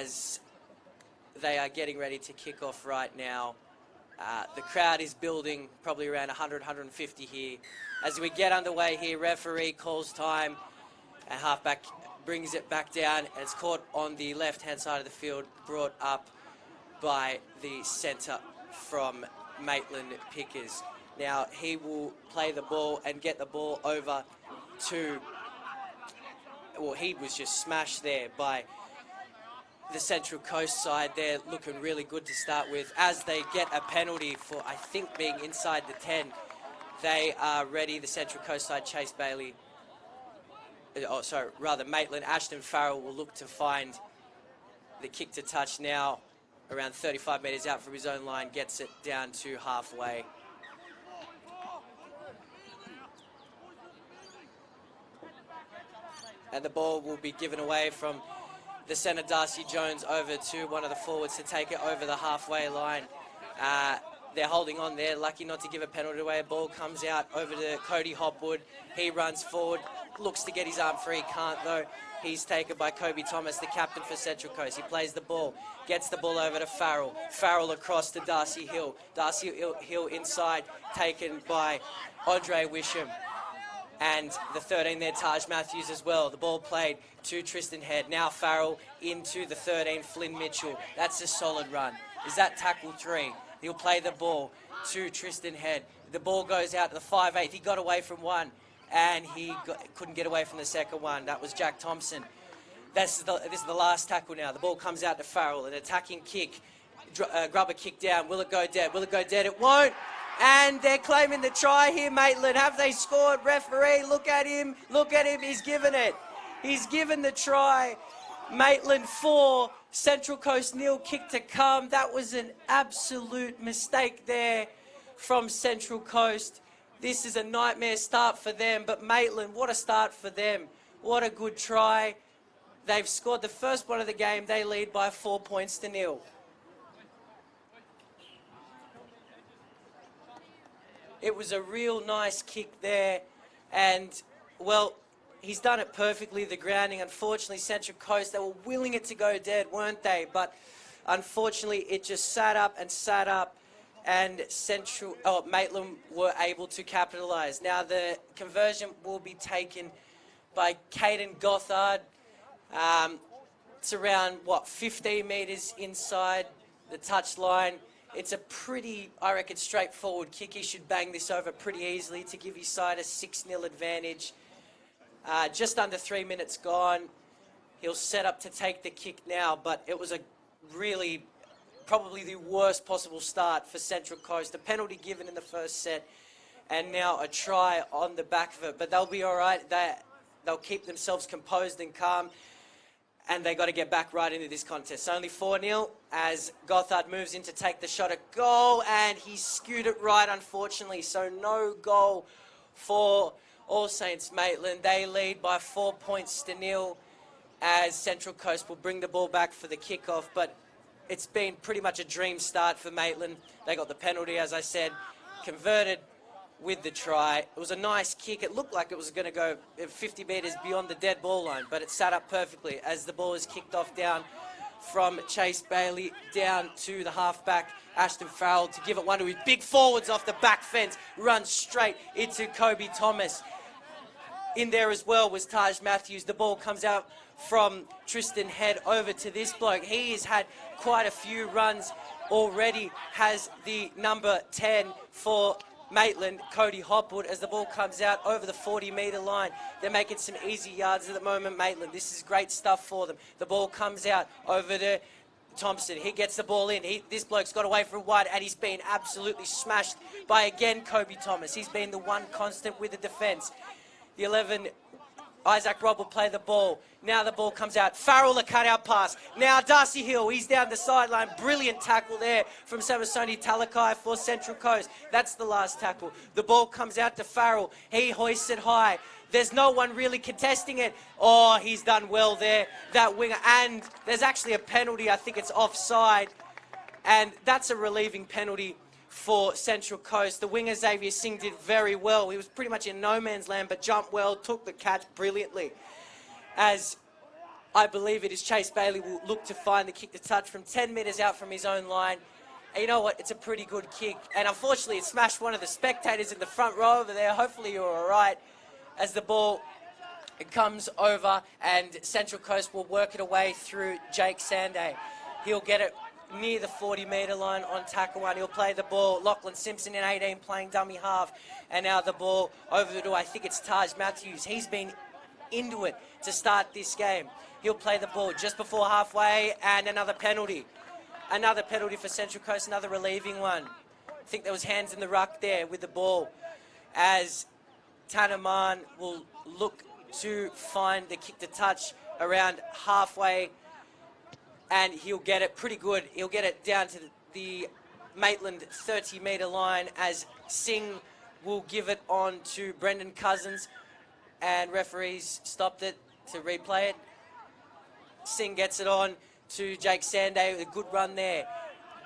as they are getting ready to kick off right now. The crowd is building, probably around 100, 150 here. As we get underway here, referee calls time, and halfback brings it back down, and it's caught on the left-hand side of the field, brought up by the centre from Maitland Pickers. Now, he will play the ball and get the ball over to... Well, he was just smashed there by the Central Coast side. They're looking really good to start with. As they get a penalty for, I think, being inside the 10, they are ready. The Central Coast side, Chase Bailey... Maitland. Ashton Farrell will look to find the kick to touch now, around 35 metres out from his own line, gets it down to halfway. And the ball will be given away from the centre, Darcy Jones, over to one of the forwards to take it over the halfway line. They're holding on there, lucky not to give a penalty away. A ball comes out over to Cody Hopwood. He runs forward, looks to get his arm free, can't though. He's taken by Kobe Thomas, the captain for Central Coast. He plays the ball, gets the ball over to Farrell. Farrell across to Darcy Hill. Darcy Hill inside, taken by Andre Wisham. And the 13 there, Taj Matthews as well. The ball played to Tristan Head. Now Farrell into the 13, Flynn Mitchell. That's a solid run. Is that tackle 3? He'll play the ball to Tristan Head. The ball goes out to the 5'8". He got away from one, and he couldn't get away from the second one. That was Jack Thompson. This is the last tackle now. The ball comes out to Farrell. An attacking kick. Grubber kick down. Will it go dead? Will it go dead? It won't. And they're claiming the try here, Maitland. Have they scored? Referee, look at him. Look at him. He's given it. He's given the try. Maitland 4, Central Coast 0, kick to come. That was an absolute mistake there from Central Coast. This is a nightmare start for them, but Maitland, what a start for them. What a good try. They've scored the first one of the game. They lead by 4 points to 0. It was a real nice kick there, and, well, he's done it perfectly, the grounding. Unfortunately, Central Coast, they were willing it to go dead, weren't they? But unfortunately, it just sat up, and Maitland were able to capitalise. Now, the conversion will be taken by Caden Gothard. It's around, 15 metres inside the touchline. It's a pretty, I reckon, straightforward kick. He should bang this over pretty easily to give his side a 6-0 advantage. Just under 3 minutes gone. He'll set up to take the kick now, but it was a really, probably the worst possible start for Central Coast. A penalty given in the first set, and now a try on the back of it. But they'll be all right. They'll keep themselves composed and calm, and they got to get back right into this contest. Only 4-0 as Gothard moves in to take the shot at goal, and he skewed it right, unfortunately. So no goal for All Saints Maitland. They lead by 4 points to 0 as Central Coast will bring the ball back for the kickoff. But it's been pretty much a dream start for Maitland. They got the penalty, as I said, converted with the try. It was a nice kick. It looked like it was going to go 50 metres beyond the dead ball line, but it sat up perfectly as the ball is kicked off down from Chase Bailey down to the halfback, Ashton Farrell, to give it one to his big forwards off the back fence, runs straight into Kobe Thomas. In there as well was Taj Matthews. The ball comes out from Tristan Head over to this bloke. He has had quite a few runs already, has the number 10 for Maitland, Cody Hopwood, as the ball comes out over the 40-metre line. They're making some easy yards at the moment, Maitland. This is great stuff for them. The ball comes out over to Thompson. He gets the ball in. This bloke's got away from wide, and he's been absolutely smashed by, again, Kobe Thomas. He's been the one constant with the defence. The 11, Isaac Robb will play the ball. Now the ball comes out. Farrell, the cut-out pass. Now Darcy Hill, he's down the sideline. Brilliant tackle there from Samasoni Talakai for Central Coast. That's the last tackle. The ball comes out to Farrell. He hoists it high. There's no one really contesting it. Oh, he's done well there, that winger. And there's actually a penalty. I think it's offside. And that's a relieving penalty for Central Coast. The winger, Xavier Singh, did very well. He was pretty much in no man's land, but jumped well, took the catch brilliantly. As I believe it is Chase Bailey will look to find the kick to touch from 10 metres out from his own line. And you know what? It's a pretty good kick. And unfortunately, it smashed one of the spectators in the front row over there. Hopefully you're all right as the ball comes over and Central Coast will work it away through Jake Sanday. He'll get it near the 40-metre line on tackle one. He'll play the ball. Lachlan Simpson in 18 playing dummy half. And now the ball over to, I think it's Taj Matthews. He's been into it to start this game. He'll play the ball just before halfway and another penalty. Another penalty for Central Coast, another relieving one. I think there was hands in the ruck there with the ball as Tanaman will look to find the kick to touch around halfway and he'll get it pretty good. He'll get it down to the Maitland 30-metre line as Singh will give it on to Brendan Cousins and referees stopped it to replay it. Singh gets it on to Jake Sanday with a good run there.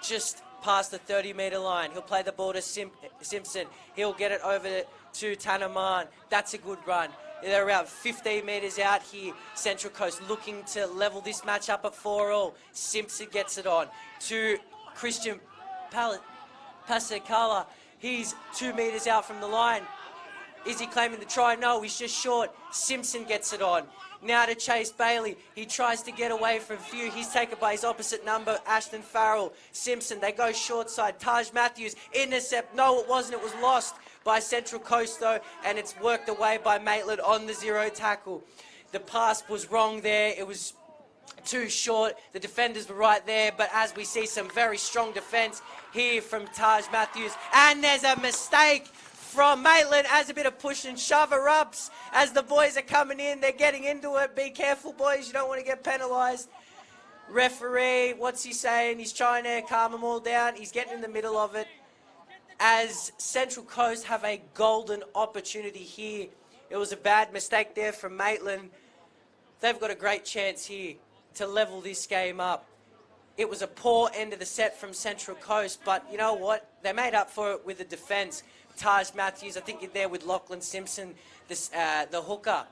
Just past the 30-metre line. He'll play the ball to Simpson. He'll get it over to Tanaman. That's a good run. They're around 15 metres out here. Central Coast looking to level this match up at 4-all. Simpson gets it on to Christian Pasakala. He's 2 metres out from the line. Is he claiming the try? No, he's just short. Simpson gets it on. Now to Chase Bailey. He tries to get away from Few. He's taken by his opposite number, Ashton Farrell. Simpson, they go short side. Taj Matthews, intercept. No, it wasn't. It was lost by Central Coast, though, and it's worked away by Maitland on the 0 tackle. The pass was wrong there. It was too short. The defenders were right there, but as we see some very strong defence here from Taj Matthews, and there's a mistake from Maitland as a bit of push and shove erupts as the boys are coming in. They're getting into it. Be careful, boys. You don't want to get penalised. Referee, what's he saying? He's trying to calm them all down. He's getting in the middle of it as Central Coast have a golden opportunity here. It was a bad mistake there from Maitland. They've got a great chance here to level this game up. It was a poor end of the set from Central Coast, but you know what? They made up for it with the defence. Taj Matthews, I think you're there with Lachlan Simpson, the hooker.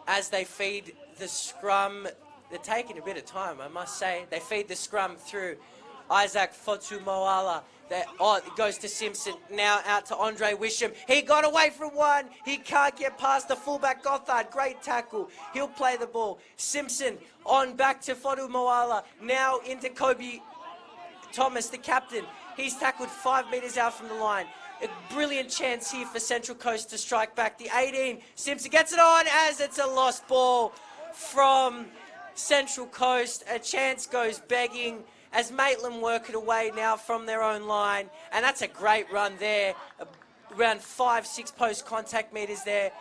As they feed the scrum, they're taking a bit of time, I must say. They feed the scrum through Isaac Fotumoala. It goes to Simpson, now out to Andre Wisham. He got away from one. He can't get past the fullback Gothard. Great tackle. He'll play the ball. Simpson on back to Fotumoala. Now into Kobe Thomas, the captain. He's tackled 5 metres out from the line. A brilliant chance here for Central Coast to strike back. The 18, Simpson gets it on as it's a lost ball from Central Coast. A chance goes begging as Maitland work it away now from their own line. And that's a great run there. Around 5-6 post contact metres there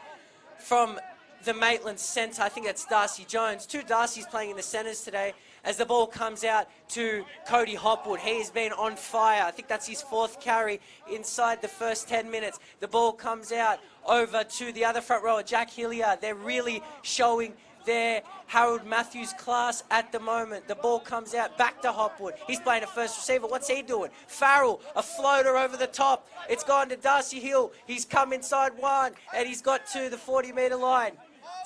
from the Maitland centre. I think that's Darcy Jones. 2 Darcys playing in the centres today. As the ball comes out to Cody Hopwood. He has been on fire. I think that's his 4th carry inside the first 10 minutes. The ball comes out over to the other front rower, Jack Hillier. They're really showing their Harold Matthews class at the moment. The ball comes out back to Hopwood. He's playing a first receiver. What's he doing? Farrell, a floater over the top. It's gone to Darcy Hill. He's come inside one and he's got to the 40-metre line.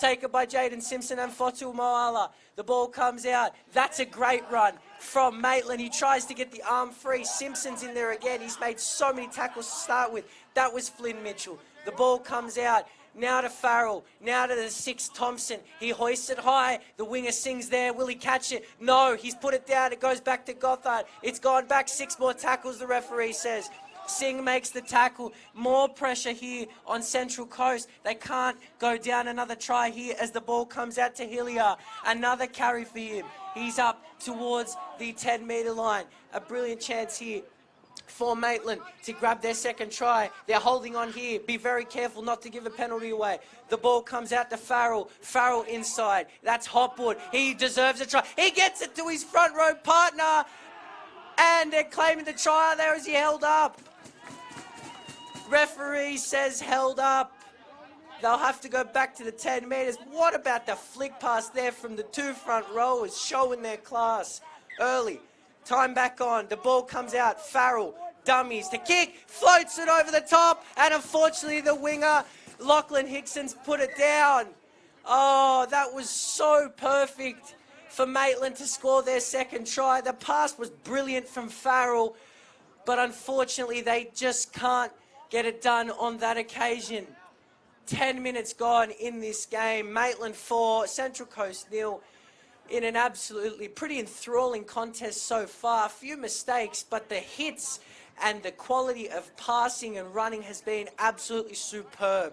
Taken by Jaden Simpson and Fotu Moala. The ball comes out. That's a great run from Maitland. He tries to get the arm free. Simpson's in there again. He's made so many tackles to start with. That was Flynn Mitchell. The ball comes out. Now to Farrell. Now to the 6 Thompson. He hoists it high. The winger sings there. Will he catch it? No. He's put it down. It goes back to Gothard. It's gone back. 6 more tackles, the referee says. Singh makes the tackle. More pressure here on Central Coast. They can't go down another try here as the ball comes out to Hillier. Another carry for him. He's up towards the 10-metre line. A brilliant chance here for Maitland to grab their 2nd try. They're holding on here. Be very careful not to give a penalty away. The ball comes out to Farrell. Farrell inside. That's Hopwood. He deserves a try. He gets it to his front row partner. And they're claiming the try there as he held up. Referee says held up. They'll have to go back to the 10 metres. What about the flick pass there from the 2 front rowers showing their class early? Time back on. The ball comes out. Farrell, dummies to kick, floats it over the top, and unfortunately the winger, Lachlan Hickson's put it down. Oh, that was so perfect for Maitland to score their second try. The pass was brilliant from Farrell, but unfortunately they just can't get it done on that occasion. 10 minutes gone in this game. Maitland 4, Central Coast 0, in an absolutely pretty enthralling contest so far. A few mistakes, but the hits and the quality of passing and running has been absolutely superb.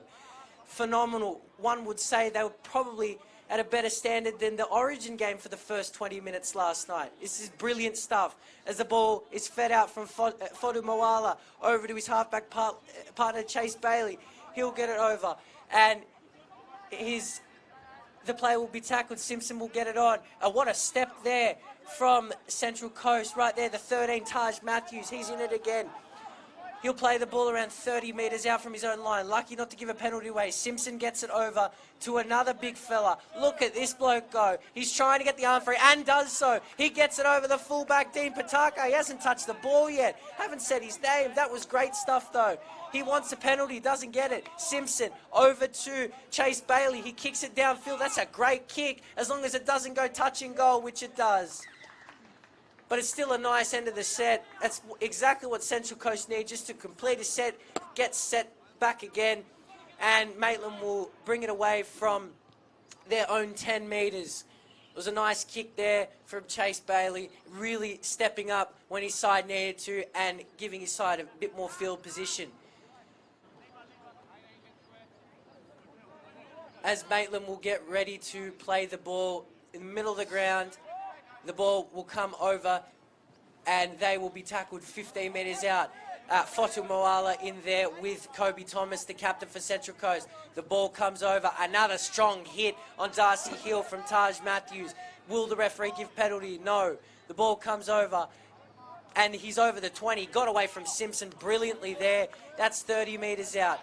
Phenomenal. One would say they were probably at a better standard than the Origin game for the first 20 minutes last night. This is brilliant stuff as the ball is fed out from Fodu Moala over to his halfback partner Chase Bailey. He'll get it over, and the play will be tackled. Simpson will get it on. What a step there from Central Coast. Right there, the 13, Taj Matthews. He's in it again. He'll play the ball around 30 metres out from his own line. Lucky not to give a penalty away. Simpson gets it over to another big fella. Look at this bloke go. He's trying to get the arm free and does so. He gets it over the fullback, Dean Pataka. He hasn't touched the ball yet. Haven't said his name. That was great stuff, though. He wants a penalty, doesn't get it. Simpson over to Chase Bailey. He kicks it downfield. That's a great kick, as long as it doesn't go touch and goal, which it does. But it's still a nice end of the set. That's exactly what Central Coast need, just to complete a set, get set back again, and Maitland will bring it away from their own 10 metres. It was a nice kick there from Chase Bailey, really stepping up when his side needed to and giving his side a bit more field position. As Maitland will get ready to play the ball in the middle of the ground, the ball will come over and they will be tackled 15 metres out. Fotu Moala in there with Kobe Thomas, the captain for Central Coast. The ball comes over. Another strong hit on Darcy Hill from Taj Matthews. Will the referee give penalty? No. The ball comes over and he's over the 20. Got away from Simpson brilliantly there. That's 30 metres out.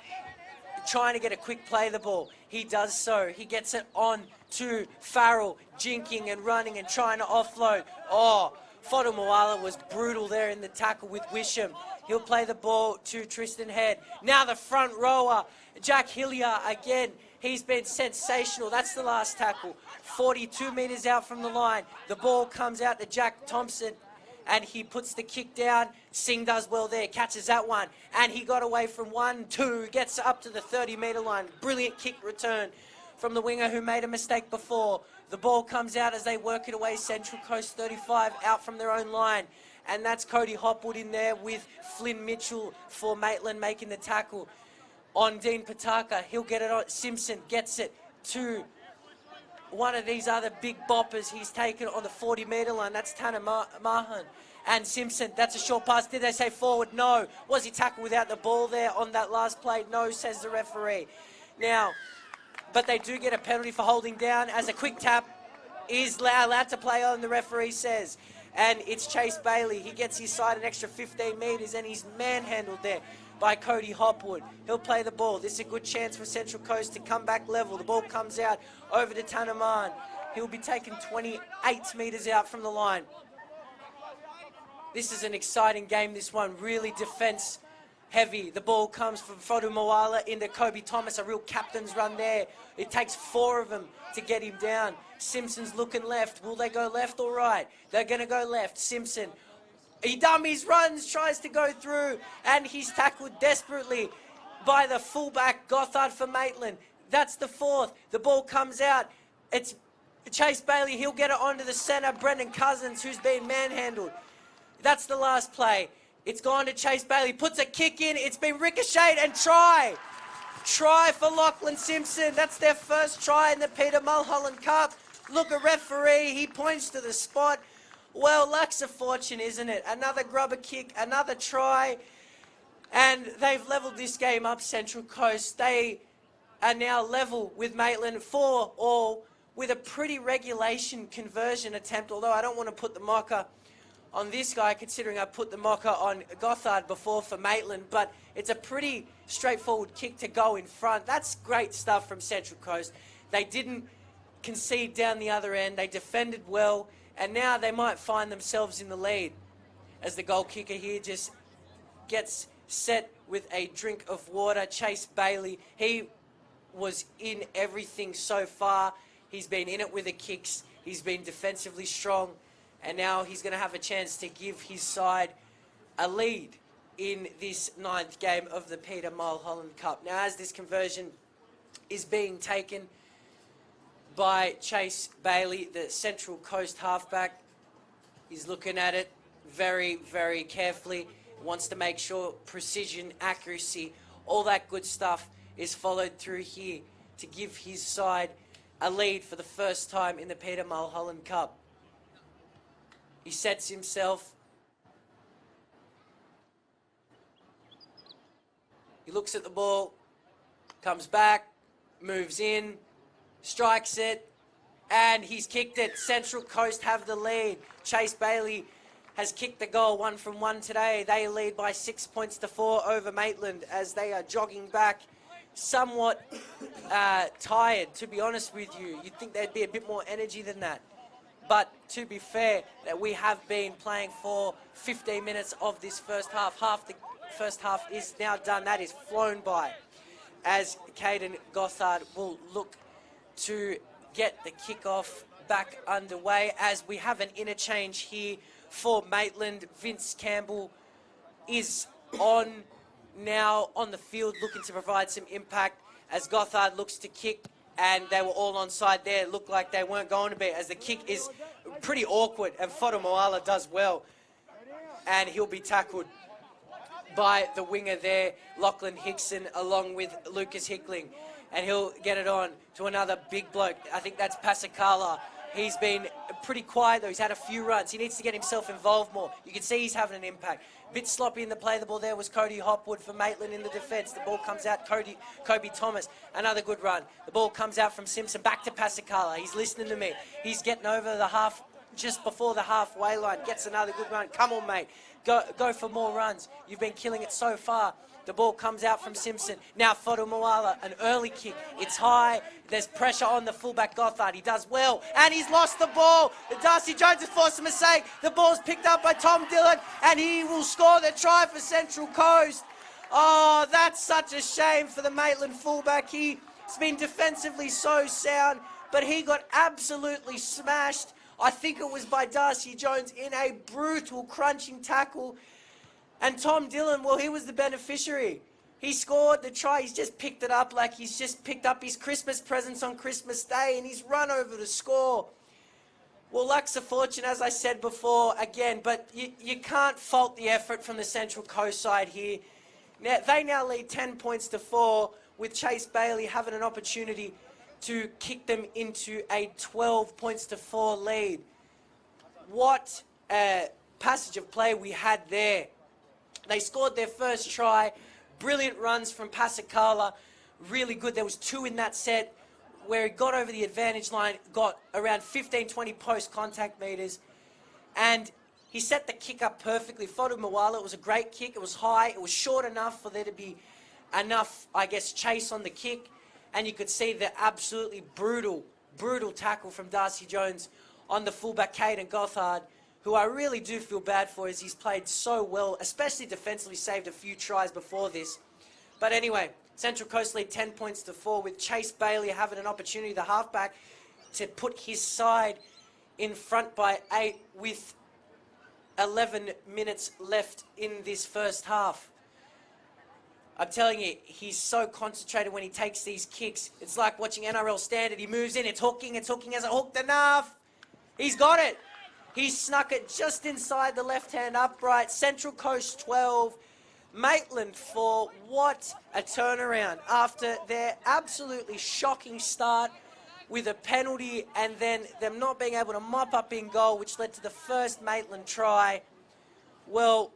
Trying to get a quick play of the ball. He does so. He gets it on to Farrell, jinking and running and trying to offload. Oh, Fodu Moala was brutal there in the tackle with Wisham. He'll play the ball to Tristan Head. Now the front rower, Jack Hillier again. He's been sensational. That's the last tackle. 42 metres out from the line. The ball comes out to Jack Thompson, and he puts the kick down. Singh does well there, catches that one, and he got away from 1, 2, gets up to the 30-metre line. Brilliant kick return from the winger who made a mistake before. The ball comes out as they work it away. Central Coast 35 out from their own line, and that's Cody Hopwood in there with Flynn Mitchell for Maitland making the tackle on Dean Pataka. He'll get it on. Simpson gets it to one of these other big boppers. He's taken on the 40-metre line. That's Tanner Mahan. And Simpson, that's a short pass. Did they say forward? No. Was he tackled without the ball there on that last play? No, says the referee. Now, but they do get a penalty for holding down, as a quick tap is allowed to play on, the referee says. And it's Chase Bailey. He gets his side an extra 15 metres, and he's manhandled there by Cody Hopwood. He'll play the ball. This is a good chance for Central Coast to come back level. The ball comes out over to Tanaman. He'll be taken 28 metres out from the line. This is an exciting game, this one. Really defence heavy. The ball comes from Fodu Moala into Kobe Thomas. A real captain's run there. It takes 4 of them to get him down. Simpson's looking left. Will they go left or right? They're going to go left. Simpson, he dummies, runs, tries to go through, and he's tackled desperately by the fullback, Gothard for Maitland. That's the 4th. The ball comes out. It's Chase Bailey. He'll get it onto the centre, Brendan Cousins, who's been manhandled. That's the last play. It's gone to Chase Bailey. Puts a kick in. It's been ricocheted, and try. Try for Lachlan Simpson. That's their first try in the Peter Mulholland Cup. Look, a referee. He points to the spot. Well, luck's a fortune, isn't it? Another grubber kick, another try. And they've levelled this game up, Central Coast. They are now level with Maitland 4-4 with a pretty regulation conversion attempt, although I don't want to put the mocker on this guy, considering I put the mocker on Gothard before for Maitland, but it's a pretty straightforward kick to go in front. That's great stuff from Central Coast. They didn't concede down the other end. They defended well, and now they might find themselves in the lead as the goal kicker here just gets set with a drink of water. Chase Bailey, he was in everything so far. He's been in it with the kicks. He's been defensively strong. And now he's going to have a chance to give his side a lead in this 9th game of the Peter Mulholland Cup. Now, as this conversion is being taken by Chase Bailey, the Central Coast halfback, he's looking at it very, very carefully. Wants to make sure precision, accuracy, all that good stuff is followed through here to give his side a lead for the first time in the Peter Mulholland Cup. He sets himself. He looks at the ball, comes back, moves in, strikes it, and he's kicked it. Central Coast have the lead. Chase Bailey has kicked the goal 1 from 1 today. They lead by 6 points to 4 over Maitland as they are jogging back, somewhat tired, to be honest with you. You'd think there'd be a bit more energy than that. But to be fair, that we have been playing for 15 minutes of this first half. Half the first half is now done. That is flown by, as Caden Gothard will look to get the kickoff back underway, as we have an interchange here for Maitland. Vince Campbell is on now on the field, looking to provide some impact as Gothard looks to kick, and they were all onside there. It looked like they weren't going to be, as the kick is pretty awkward, and Fotomoala does well, and he'll be tackled by the winger there, Lachlan Hickson, along with Lucas Hickling, and he'll get it on to another big bloke. I think that's Pasakala. He's been pretty quiet though. He's had a few runs. He needs to get himself involved more. You can see he's having an impact. Bit sloppy in the play. The ball there was Cody Hopwood for Maitland in the defence. The ball comes out. Kobe Thomas, another good run. The ball comes out from Simpson back to Pasakala. He's listening to me. He's getting over the half, just before the halfway line. Gets another good run. Come on, mate. Go for more runs. You've been killing it so far. The ball comes out from Simpson. Now Fotomoala, an early kick. It's high. There's pressure on the fullback Gothard. He does well, and he's lost the ball. Darcy Jones has forced a mistake. The ball's picked up by Tom Dillon, and he will score the try for Central Coast. Oh, that's such a shame for the Maitland fullback. He's been defensively so sound, but he got absolutely smashed. I think it was by Darcy Jones in a brutal crunching tackle. And Tom Dillon, well, he was the beneficiary. He scored the try. He's just picked it up like he's just picked up his Christmas presents on Christmas Day, and he's run over to score. Well, luck's a fortune, as I said before, again, but you can't fault the effort from the Central Coast side here. Now, they now lead 10 points to 4, with Chase Bailey having an opportunity to kick them into a 12 points to 4 lead. What a passage of play we had there. They scored their first try. Brilliant runs from Pasakala. Really good. There was 2 in that set where he got over the advantage line, got around 15, 20 post-contact meters, and he set the kick up perfectly. Fotomoala, it was a great kick. It was high. It was short enough for there to be enough, I guess, chase on the kick, and you could see the absolutely brutal tackle from Darcy Jones on the fullback, Caden Gothard, who I really do feel bad for, as he's played so well, especially defensively, saved a few tries before this. But anyway, Central Coast lead 10 points to 4, with Chase Bailey having an opportunity, the halfback, to put his side in front by 8 with 11 minutes left in this first half. I'm telling you, he's so concentrated when he takes these kicks. It's like watching NRL Standard. He moves in, it's hooking, hasn't hooked enough. He's got it. He snuck it just inside the left-hand upright. Central Coast 12, Maitland 4. What a turnaround after their absolutely shocking start with a penalty, and then them not being able to mop up in goal, which led to the first Maitland try. Well,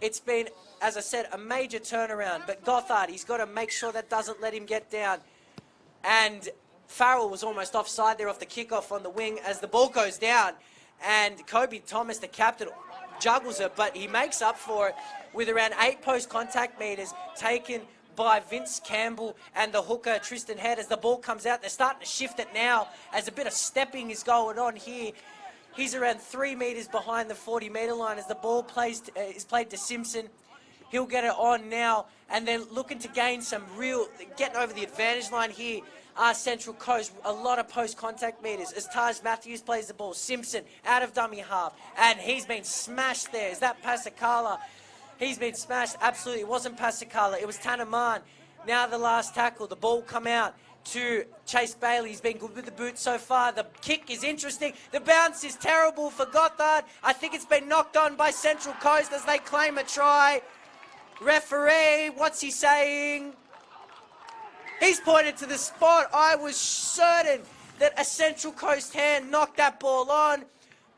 it's been, as I said, a major turnaround. But Gothard, he's got to make sure that doesn't let him get down. And Farrell was almost offside there off the kickoff on the wing as the ball goes down. And Kobe Thomas, the captain, juggles it, but he makes up for it with around 8 post-contact meters taken by Vince Campbell and the hooker, Tristan Head. As the ball comes out, they're starting to shift it now as a bit of stepping is going on here. He's around 3 meters behind the 40-meter line as the ball is played to Simpson. He'll get it on now, and they're looking to gain some getting over the advantage line here. Central Coast, a lot of post-contact meters as Taj Matthews plays the ball. Simpson out of dummy half, and he's been smashed there. Is that Pasakala? He's been smashed. Absolutely, it wasn't Pasakala. It was Tanaman. Now the last tackle. The ball come out to Chase Bailey. He's been good with the boot so far. The kick is interesting. The bounce is terrible for Gothard. I think it's been knocked on by Central Coast as they claim a try. Referee, what's he saying? He's pointed to the spot. I was certain that a Central Coast hand knocked that ball on.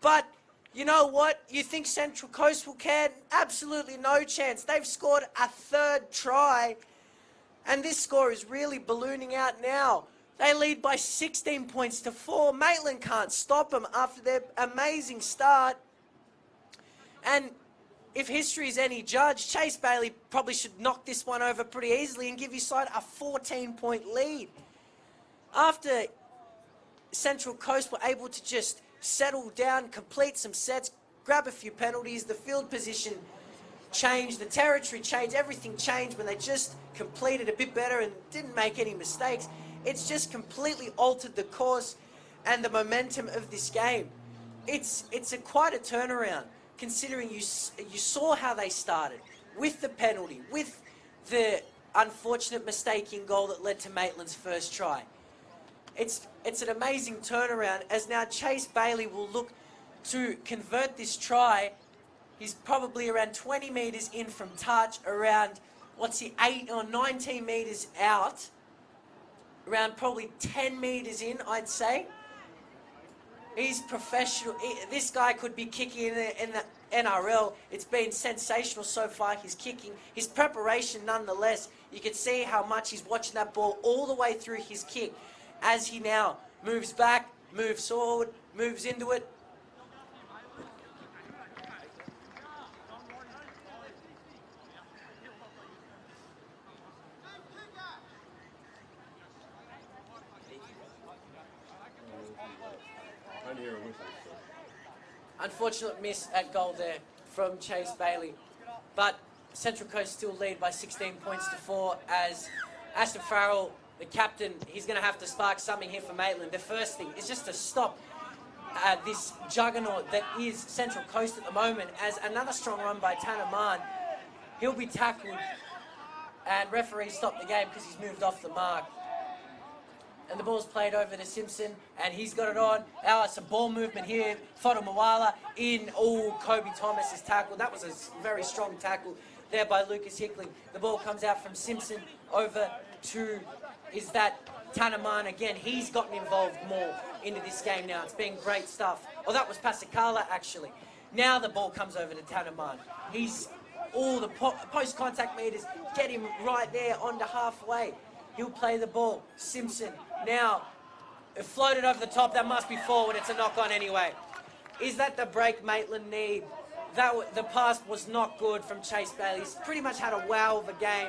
But you know what? You think Central Coast will can? Absolutely no chance. They've scored a third try. And this score is really ballooning out now. They lead by 16 points to 4. Maitland can't stop them after their amazing start. And if history is any judge, Chase Bailey probably should knock this one over pretty easily and give his side a 14-point lead. After Central Coast were able to just settle down, complete some sets, grab a few penalties, the field position changed, the territory changed, everything changed when they just completed a bit better and didn't make any mistakes. It's just completely altered the course and the momentum of this game. It's quite a turnaround, considering you saw how they started with the penalty, with the unfortunate mistake in goal that led to Maitland's first try. It's an amazing turnaround as now Chase Bailey will look to convert this try. He's probably around 20 metres in from touch, around, 8 or 19 metres out, around probably 10 metres in, I'd say. He's professional. This guy could be kicking in the NRL. It's been sensational so far, his kicking. His preparation, nonetheless, you can see how much he's watching that ball all the way through his kick as he now moves back, moves forward, moves into it. Unfortunate miss at goal there from Chase Bailey. But Central Coast still lead by 16 points to 4 as Ashton Farrell, the captain, he's going to have to spark something here for Maitland. The first thing is just to stop this juggernaut that is Central Coast at the moment, as another strong run by Tanaman. He'll be tackled and referee stopped the game because he's moved off the mark. And the ball's played over to Simpson, and he's got it on. Now some ball movement here. Foto Mawala in. Oh, Kobe Thomas is tackled. That was a very strong tackle there by Lucas Hickling. The ball comes out from Simpson over to, is that Tanaman again. He's gotten involved more into this game now. It's been great stuff. Oh, that was Pasakala, actually. Now the ball comes over to Tanaman. He's, all the post-contact meters get him right there onto halfway. He'll play the ball. Simpson now it floated over the top. That must be forward. It's a knock-on anyway. Is that the break Maitland need? The pass was not good from Chase Bailey. He's pretty much had a wow of a game,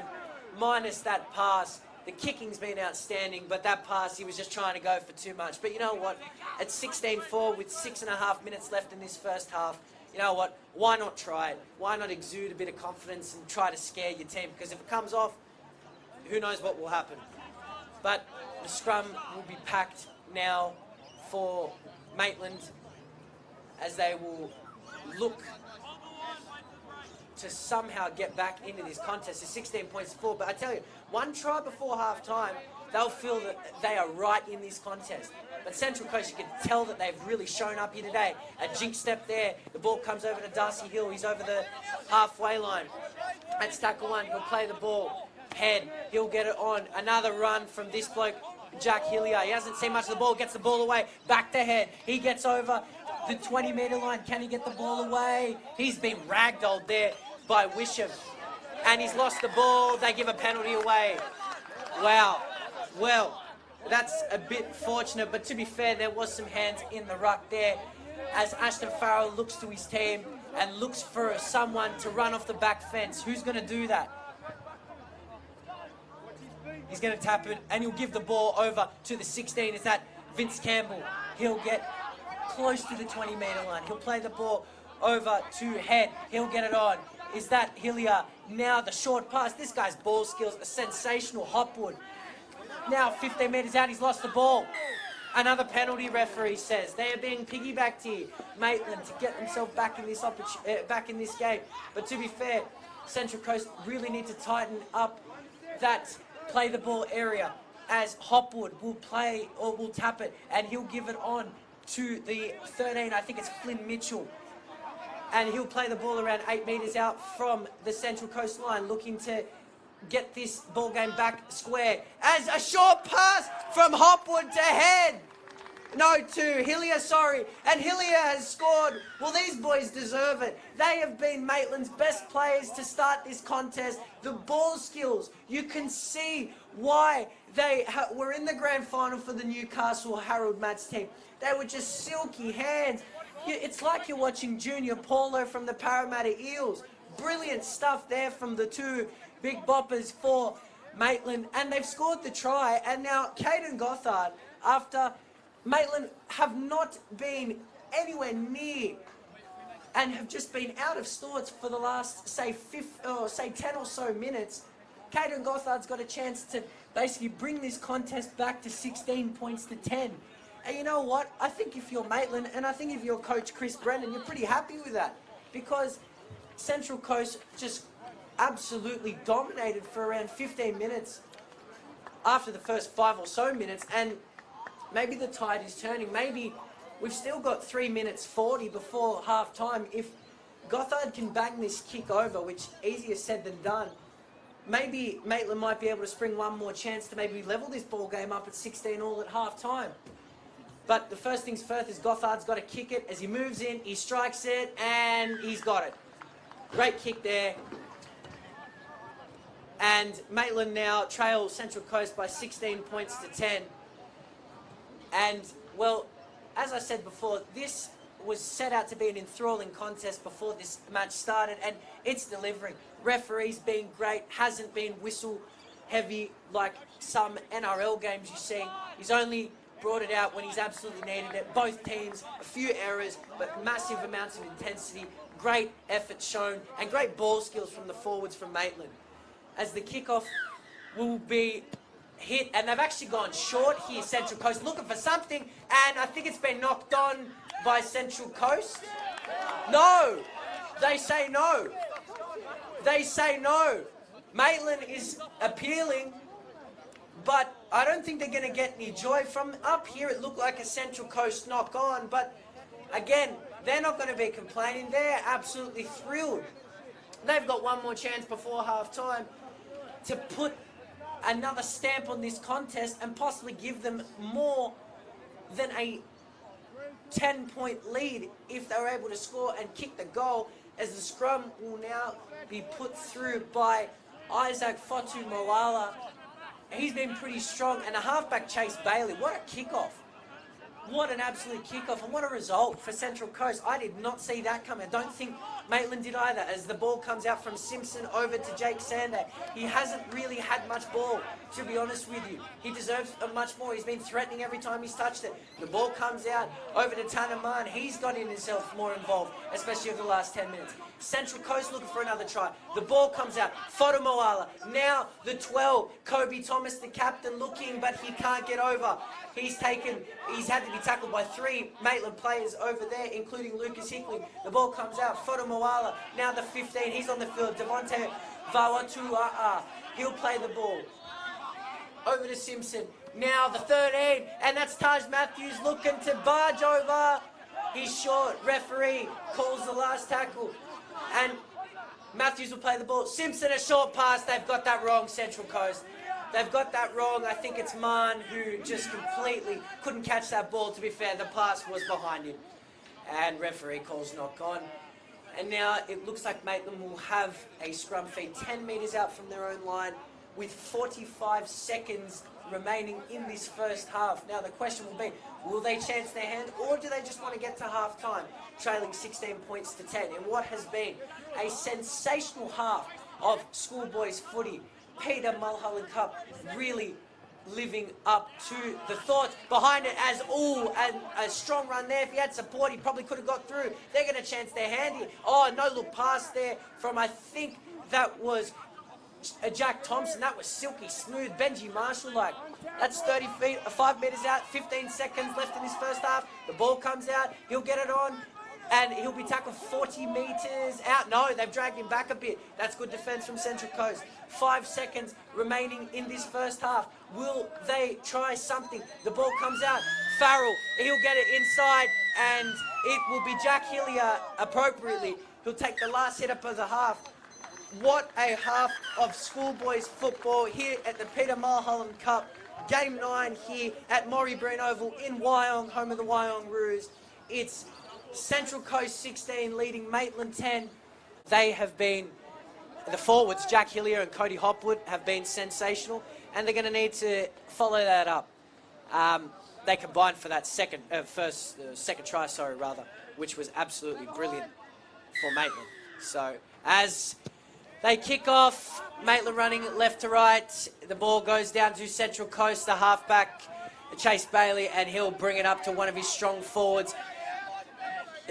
minus that pass. The kicking's been outstanding, but that pass, he was just trying to go for too much. But you know what? At 16-4 with 6.5 minutes left in this first half, you know what? Why not try it? Why not exude a bit of confidence and try to scare your team? Because if it comes off, who knows what will happen. But the scrum will be packed now for Maitland as they will look to somehow get back into this contest. It's 16 points to 4, but I tell you, one try before half-time, they'll feel that they are right in this contest. But Central Coast, you can tell that they've really shown up here today. A jinx step there. The ball comes over to Darcy Hill. He's over the halfway line. That's tackle one. He'll play the ball. Head. He'll get it on. Another run from this bloke, Jack Hillier. He hasn't seen much of the ball. Gets the ball away. Back to Head. He gets over the 20-metre line. Can he get the ball away? He's been ragdolled there by Wisham. And he's lost the ball. They give a penalty away. Wow. Well, that's a bit fortunate, but to be fair, there was some hands in the ruck there as Ashton Farrell looks to his team and looks for someone to run off the back fence. Who's going to do that? He's going to tap it, and he'll give the ball over to the 16. Is that Vince Campbell? He'll get close to the 20-metre line. He'll play the ball over to Head. He'll get it on. is that Hillier. Now the short pass. This guy's ball skills are sensational. Hopwood. Now 15 metres out, he's lost the ball. Another penalty, referee says. They are being piggybacked here, Maitland, to get themselves back in this game. But to be fair, Central Coast really need to tighten up that play the ball area, as Hopwood will play or will tap it, and he'll give it on to the 13. I think it's Flynn Mitchell. And he'll play the ball around 8 metres out from the Central Coast line, looking to get this ball game back square. As a short pass from Hopwood to Head. No, to Hillier, sorry. And Hillier has scored. Well, these boys deserve it. They have been Maitland's best players to start this contest. The ball skills, you can see why they were in the grand final for the Newcastle Harold Matts team. They were just silky hands. It's like you're watching Junior Paulo from the Parramatta Eels. Brilliant stuff there from the two big boppers for Maitland. And they've scored the try. And now Caden Gothard, after Maitland have not been anywhere near and have just been out of sorts for the last, say, 10 or so minutes, Caden Gothard's got a chance to basically bring this contest back to 16 points to 10. And you know what? I think if you're Maitland, and I think if you're Coach Chris Brennan, you're pretty happy with that, because Central Coast just absolutely dominated for around 15 minutes after the first 5 or so minutes, and maybe the tide is turning. Maybe we've still got 3 minutes 40 before half time. If Gothard can bang this kick over, which easier said than done, maybe Maitland might be able to spring one more chance to maybe level this ball game up at 16 all at half time. But the first things first is Gothard's got to kick it. As he moves in, he strikes it, and he's got it. Great kick there. And Maitland now trail Central Coast by 16 points to 10. And, well, as I said before, this was set out to be an enthralling contest before this match started, and it's delivering. Referees being great, hasn't been whistle heavy like some NRL games you see. He's only brought it out when he's absolutely needed it. Both teams, a few errors, but massive amounts of intensity, great effort shown, and great ball skills from the forwards from Maitland. As the kickoff will be hit, and they've actually gone short here, Central Coast, looking for something, and I think it's been knocked on by Central Coast. No! They say no. They say no. Maitland is appealing, but I don't think they're going to get any joy. From up here, it looked like a Central Coast knock on, but again, they're not going to be complaining. They're absolutely thrilled. They've got one more chance before half-time to put another stamp on this contest and possibly give them more than a 10-point lead if they're able to score and kick the goal, as the scrum will now be put through by Isaac Fotu Moala. He's been pretty strong, and a halfback Chase Bailey. What a kickoff. What an absolute kickoff, and what a result for Central Coast. I did not see that coming. I don't think Maitland did either, as the ball comes out from Simpson over to Jake Sander. He hasn't really had much ball, to be honest with you. He deserves much more. He's been threatening every time he's touched it. The ball comes out over to Tanner Mann. He's got himself more involved, especially over the last 10 minutes. Central Coast looking for another try. The ball comes out. Foto Moala. Now the 12. Kobe Thomas, the captain, looking, but he can't get over. He's had to be tackled by 3 Maitland players over there, including Lucas Hickley. The ball comes out. Foto Moala. Now the 15. He's on the field. Devontae Vawatua'a. He'll play the ball. Over to Simpson. Now the 13. And that's Taj Matthews looking to barge over. He's short. Referee calls the last tackle. And Matthews will play the ball. Simpson, a short pass. They've got that wrong, Central Coast. They've got that wrong. I think it's Mann who just completely couldn't catch that ball. To be fair, the pass was behind him. And referee calls knock on. And now it looks like Maitland will have a scrum feed 10 metres out from their own line with 45 seconds remaining in this first half. Now the question will be, will they chance their hand, or do they just want to get to half-time, trailing 16 points to 10 in what has been a sensational half of Schoolboys footy? Peter Mulholland Cup really living up to the thoughts behind it as, and a strong run there. If he had support, he probably could have got through. They're going to chance their hand here. Oh, no look pass there from, I think that was Jack Thompson. That was silky smooth. Benji Marshall, like, that's 30 feet, 5 meters out, 15 seconds left in his first half. The ball comes out, he'll get it on, and he'll be tackled 40 meters out. No, they've dragged him back a bit. That's good defense from Central Coast. 5 seconds remaining in this first half. Will they try something? The ball comes out. Farrell, he'll get it inside, and it will be Jack Hillier appropriately. He'll take the last hit up of the half. What a half of Schoolboys football here at the Peter Mulholland Cup. Game 9 here at Morrie Breen Oval in Wyong, home of the Wyong Roos. It's Central Coast 16 leading Maitland 10. They have been, the forwards, Jack Hillier and Cody Hopwood, have been sensational, and they're going to need to follow that up. They combined for that second try, which was absolutely brilliant for Maitland. So as they kick off, Maitland running left to right. The ball goes down to Central Coast, the halfback, Chase Bailey, and he'll bring it up to one of his strong forwards,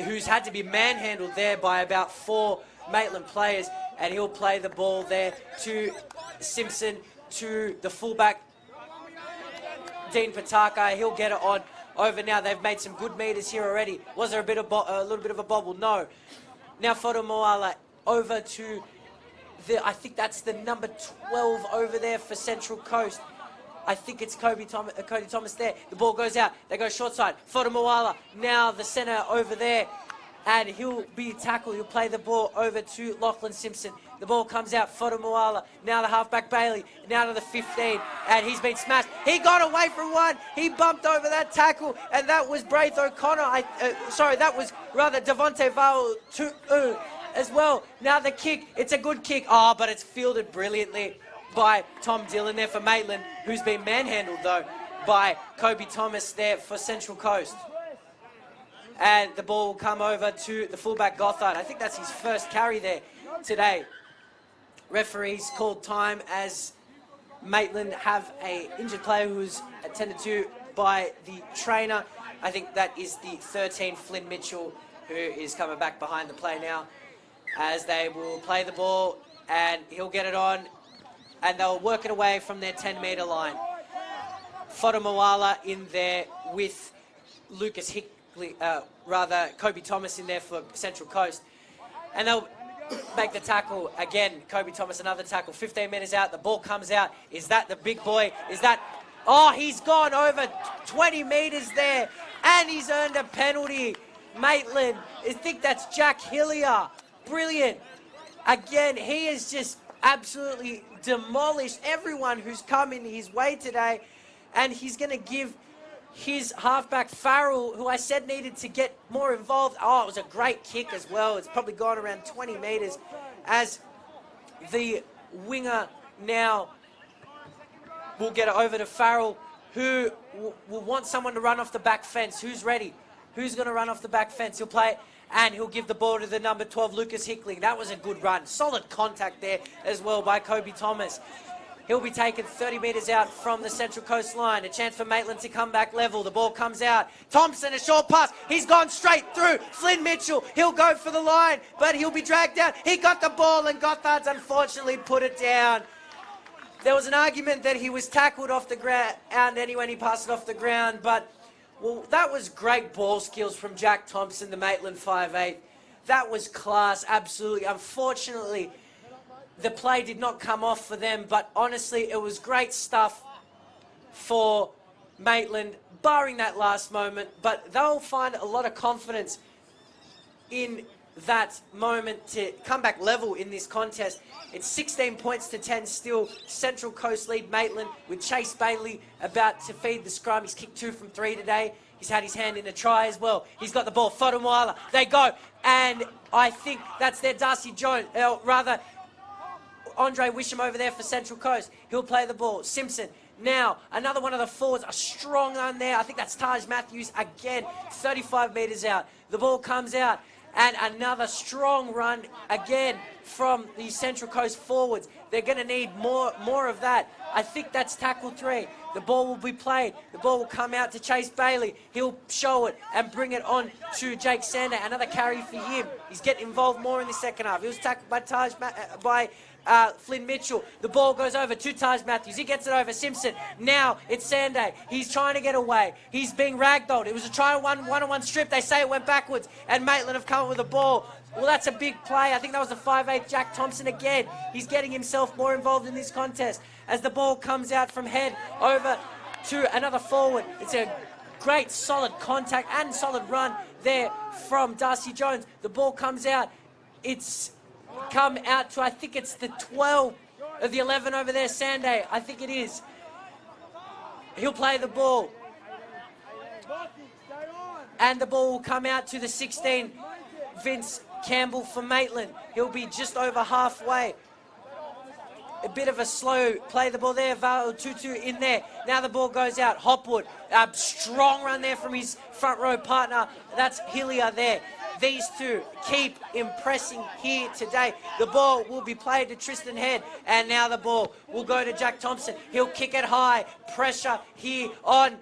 who's had to be manhandled there by about 4 Maitland players, and he'll play the ball there to Simpson, to the fullback, Dean Pataka. He'll get it on over now. They've made some good meters here already. Was there a little bit of a bobble? No. Now Foto Moala over to I think that's the number 12 over there for Central Coast. I think it's Cody Thomas there. The ball goes out. They go short side. Foto Moala, now the centre over there. And he'll be tackled. He'll play the ball over to Lachlan Simpson. The ball comes out. Foto Moala, now the halfback Bailey, now to the 15. And he's been smashed. He got away from one. He bumped over that tackle. And that was Braith O'Connor. That was rather Devontae Vowell as well. Now the kick, it's a good kick. Oh, but it's fielded brilliantly by Tom Dillon there for Maitland, who's been manhandled though by Kobe Thomas there for Central Coast. And the ball will come over to the fullback Gothard. I think that's his first carry there today. Referees called time as Maitland have a injured player who was attended to by the trainer. I think that is the 13, Flynn Mitchell, who is coming back behind the play now, as they will play the ball, and he'll get it on, and they'll work it away from their 10-metre line. Foto Moala in there with Lucas Hickley, Kobe Thomas in there for Central Coast, and they'll make the tackle again. Kobe Thomas, another tackle, 15 metres out, the ball comes out. Is that the big boy? Is that... Oh, he's gone over 20 metres there, and he's earned a penalty. Maitland, I think that's Jack Hillier. Brilliant. Again, he has just absolutely demolished everyone who's come in his way today, and he's going to give his halfback Farrell, who I said needed to get more involved. Oh, it was a great kick as well. It's probably gone around 20 metres, as the winger now will get it over to Farrell, who will want someone to run off the back fence. Who's ready? Who's going to run off the back fence? He'll play it, and he'll give the ball to the number 12, Lucas Hickley. That was a good run. Solid contact there as well by Kobe Thomas. He'll be taken 30 metres out from the Central Coast line. A chance for Maitland to come back level. The ball comes out. Thompson, a short pass. He's gone straight through. Flynn Mitchell, he'll go for the line, but he'll be dragged down. He got the ball, and Gothard's unfortunately put it down. There was an argument that he was tackled off the ground, and anyway, he passed it off the ground, but well, that was great ball skills from Jack Thompson, the Maitland 5'8". That was class, absolutely. Unfortunately, the play did not come off for them, but honestly, it was great stuff for Maitland, barring that last moment. But they'll find a lot of confidence in that moment to come back level in this contest. It's 16 points to 10 still. Central Coast lead Maitland, with Chase Bailey about to feed the scrum. He's kicked 2 from 3 today. He's had his hand in a try as well. He's got the ball. Foto Moala. They go. And I think that's their Darcy Jones. Andre Wisham over there for Central Coast. He'll play the ball. Simpson. Now, another one of the forwards, a strong run there. I think that's Taj Matthews again, 35 metres out. The ball comes out, and another strong run again from the Central Coast forwards. They're going to need more of that. I think that's tackle 3. The ball will be played. The ball will come out to Chase Bailey. He'll show it and bring it on to Jake Sander. Another carry for him. He's getting involved more in the second half. He was tackled by Flynn Mitchell. The ball goes over to Taj Matthews. He gets it over Simpson. Now it's Sanday. He's trying to get away. He's being ragdolled. It was a try one-on-one strip. They say it went backwards, and Maitland have come up with the ball. Well, that's a big play. I think that was the 5'8" Jack Thompson again. He's getting himself more involved in this contest as the ball comes out from head over to another forward. It's a great solid contact and solid run there from Darcy Jones. The ball comes out. It's come out to, I think it's the 12 of the 11 over there, Sanday. I think it is. He'll play the ball. And the ball will come out to the 16, Vince Campbell for Maitland. He'll be just over halfway. A bit of a slow play the ball there. Val Tutu in there. Now the ball goes out. Hopwood, a strong run there from his front row partner. That's Hillier there. These two keep impressing here today. The ball will be played to Tristan Head, and now the ball will go to Jack Thompson. He'll kick it high. Pressure here on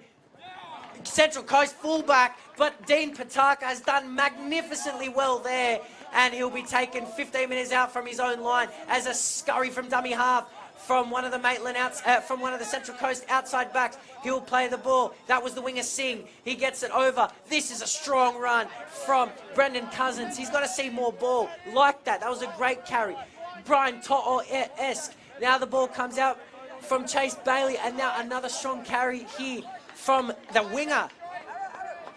Central Coast fullback, but Dean Pataka has done magnificently well there, and he'll be taken 15 metres out from his own line as a scurry from dummy half from one of the Maitland from one of the Central Coast outside backs. He'll play the ball. That was the winger Singh. He gets it over. This is a strong run from Brendan Cousins. He's got to see more ball like that. That was a great carry. Brian To'o-esque. Now the ball comes out from Chase Bailey, and now another strong carry here from the winger,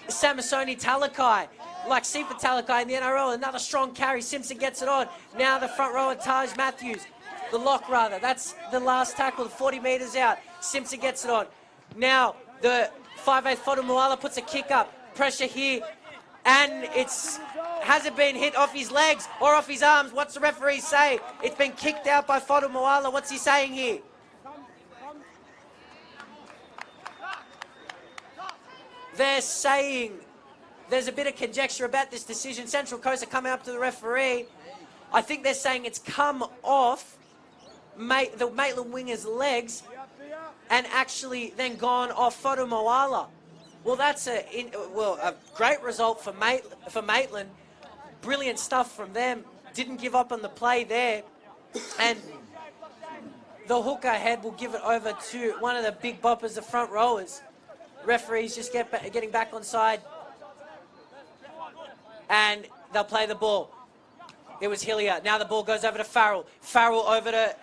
Samisoni Talakai, like Sifa Talakai in the NRL. Another strong carry. Simpson gets it on. Now the front rower, Taj Matthews. The lock, rather. That's the last tackle, 40 metres out. Simpson gets it on. Now the 5'8" Fodamuala puts a kick up. Pressure here. And has it been hit off his legs or off his arms? What's the referee say? It's been kicked out by Fodamuala. What's he saying here? They're saying there's a bit of conjecture about this decision. Central Coast are coming up to the referee. I think they're saying it's come off the Maitland winger's legs and actually then gone off Fodamuala. Well, that's a great result for Maitland. Brilliant stuff from them. Didn't give up on the play there. And the hooker head will give it over to one of the big boppers, the front rowers. Referees just getting back on side, and they'll play the ball. It was Hillier. Now the ball goes over to Farrell. Farrell over to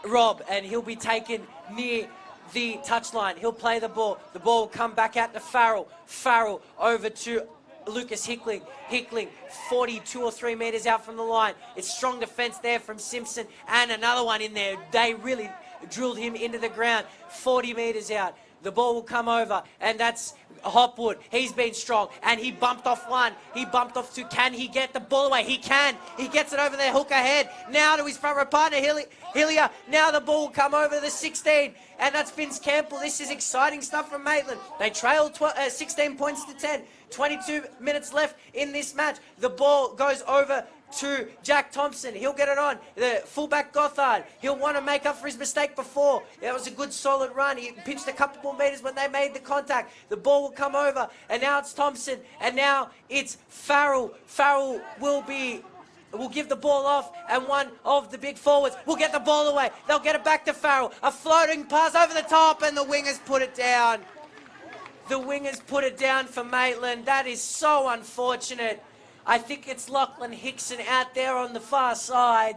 Rob, and he'll be taken near the touchline. He'll play the ball. The ball will come back out to Farrell. Farrell over to Lucas Hickling. Hickling 42 or 3 metres out from the line. It's strong defence there from Simpson, and another one in there. They really drilled him into the ground. 40 metres out. The ball will come over, and that's Hopwood. He's been strong, and he bumped off one. He bumped off two. Can he get the ball away? He can. He gets it over their hooker head. Now to his front row partner, Hillier. Now the ball will come over the 16, and that's Vince Campbell. This is exciting stuff from Maitland. They trail 16 points to 10. 22 minutes left in this match. The ball goes over to Jack Thompson. He'll get it on. The fullback Gothard. He'll want to make up for his mistake before. That was a good solid run. He pinched a couple more metres when they made the contact. The ball will come over, and now it's Thompson, and now it's Farrell. Farrell will give the ball off, and one of the big forwards will get the ball away. They'll get it back to Farrell. A floating pass over the top, and the wingers put it down. The wingers put it down for Maitland. That is so unfortunate. I think it's Lachlan Hickson out there on the far side.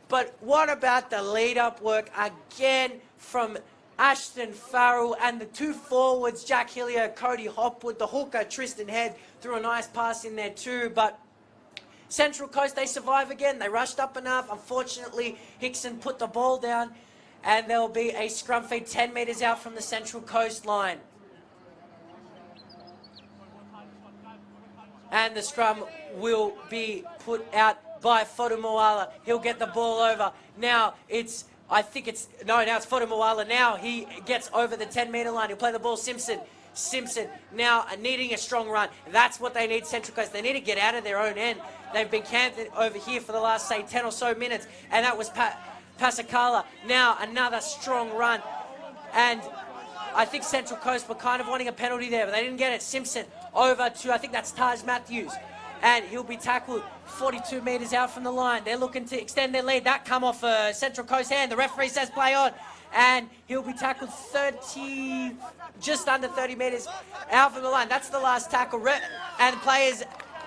But what about the lead-up work again from Ashton Farrell and the two forwards, Jack Hillier, Cody Hopwood, the hooker, Tristan Head, threw a nice pass in there too. But Central Coast, they survive again. They rushed up enough. Unfortunately, Hickson put the ball down, and there'll be a scrum feed 10 metres out from the Central Coast line. And the scrum will be put out by Fodamuala. He'll get the ball over. Now it's Fodamuala. Now he gets over the 10-metre line. He'll play the ball. Simpson. Simpson now needing a strong run. That's what they need, Central Coast. They need to get out of their own end. They've been camped over here for the last, say, 10 or so minutes, and that was Pasacala. Now another strong run, and I think Central Coast were kind of wanting a penalty there, but they didn't get it. Simpson over to, I think that's Taj Matthews, and he'll be tackled 42 metres out from the line. They're looking to extend their lead. That come off a Central Coast hand. The referee says play on, and he'll be tackled just under 30 metres out from the line. That's the last tackle, and players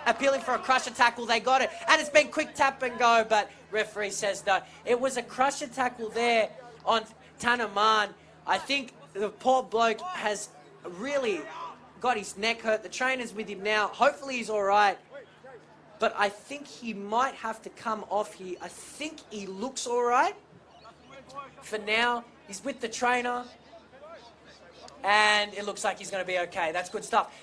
appealing for a crusher tackle. They got it, and it's been quick tap and go, but referee says no. It was a crusher tackle there on Tanaman. I think the poor bloke has really got his neck hurt. The trainer's with him now. Hopefully he's all right, but I think he might have to come off here. I think he looks all right. For now, he's with the trainer, and it looks like he's going to be okay. That's good stuff.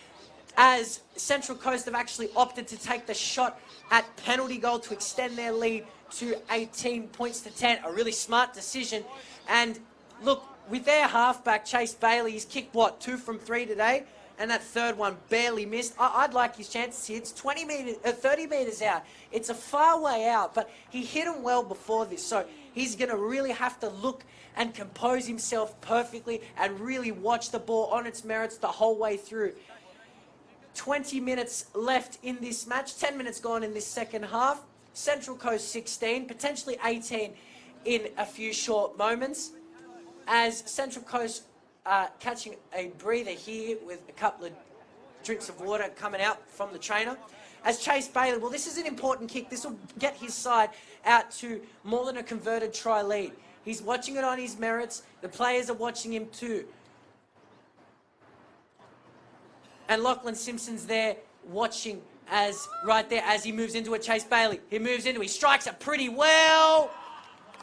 As Central Coast have actually opted to take the shot at penalty goal to extend their lead to 18 points to 10. A really smart decision. And look, with their halfback, Chase Bailey, he's kicked, what, 2 from 3 today? And that third one barely missed. I'd like his chances here. It's 30 metres out. It's a far way out, but he hit him well before this. So he's going to really have to look and compose himself perfectly and really watch the ball on its merits the whole way through. 20 minutes left in this match, 10 minutes gone in this second half. Central Coast 16, potentially 18 in a few short moments. As Central Coast catching a breather here with a couple of drinks of water coming out from the trainer. As Chase Bailey, well, this is an important kick. This will get his side out to more than a converted try lead. He's watching it on his merits. The players are watching him too. And Lachlan Simpson's there watching right there as he moves into it. Chase Bailey, he moves into it. He strikes it pretty well.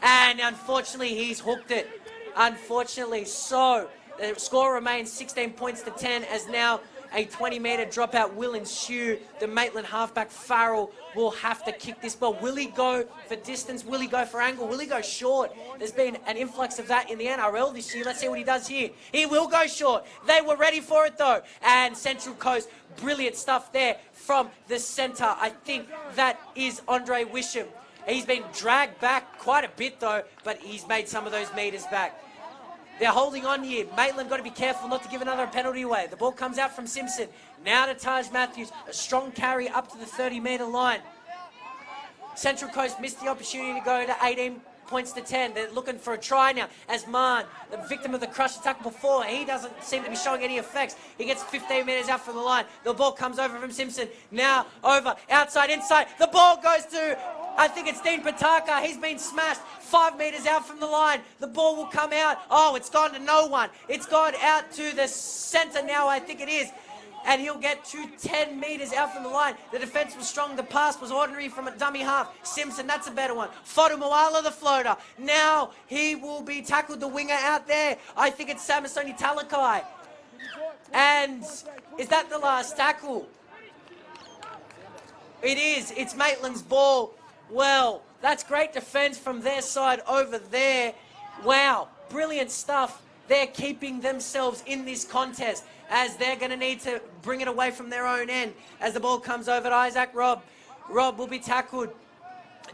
And unfortunately, he's hooked it. Unfortunately, so the score remains 16 points to 10 as now a 20-metre dropout will ensue. The Maitland halfback Farrell will have to kick this ball. Will he go for distance? Will he go for angle? Will he go short? There's been an influx of that in the NRL this year. Let's see what he does here. He will go short. They were ready for it though. And Central Coast, brilliant stuff there from the centre. I think that is Andre Wisham. He's been dragged back quite a bit though, but he's made some of those metres back. They're holding on here. Maitland got to be careful not to give another penalty away. The ball comes out from Simpson. Now to Taj Matthews. A strong carry up to the 30-metre line. Central Coast missed the opportunity to go to 18 points to 10. They're looking for a try now. As Mann, the victim of the crush attack before, he doesn't seem to be showing any effects. He gets 15 metres out from the line. The ball comes over from Simpson. Now over, outside, inside. The ball goes to, I think it's Dean Pataka. He's been smashed 5 metres out from the line. The ball will come out. Oh, it's gone to no one. It's gone out to the centre now, I think it is. And he'll get to 10 metres out from the line. The defence was strong. The pass was ordinary from a dummy half. Simpson, that's a better one. Fodu Moala, the floater. Now he will be tackled, the winger out there. I think it's Samasoni Talakai. And is that the last tackle? It is. It's Maitland's ball. Well, that's great defence from their side over there. Wow, brilliant stuff. They're keeping themselves in this contest as they're going to need to bring it away from their own end. As the ball comes over to Isaac Robb. Robb will be tackled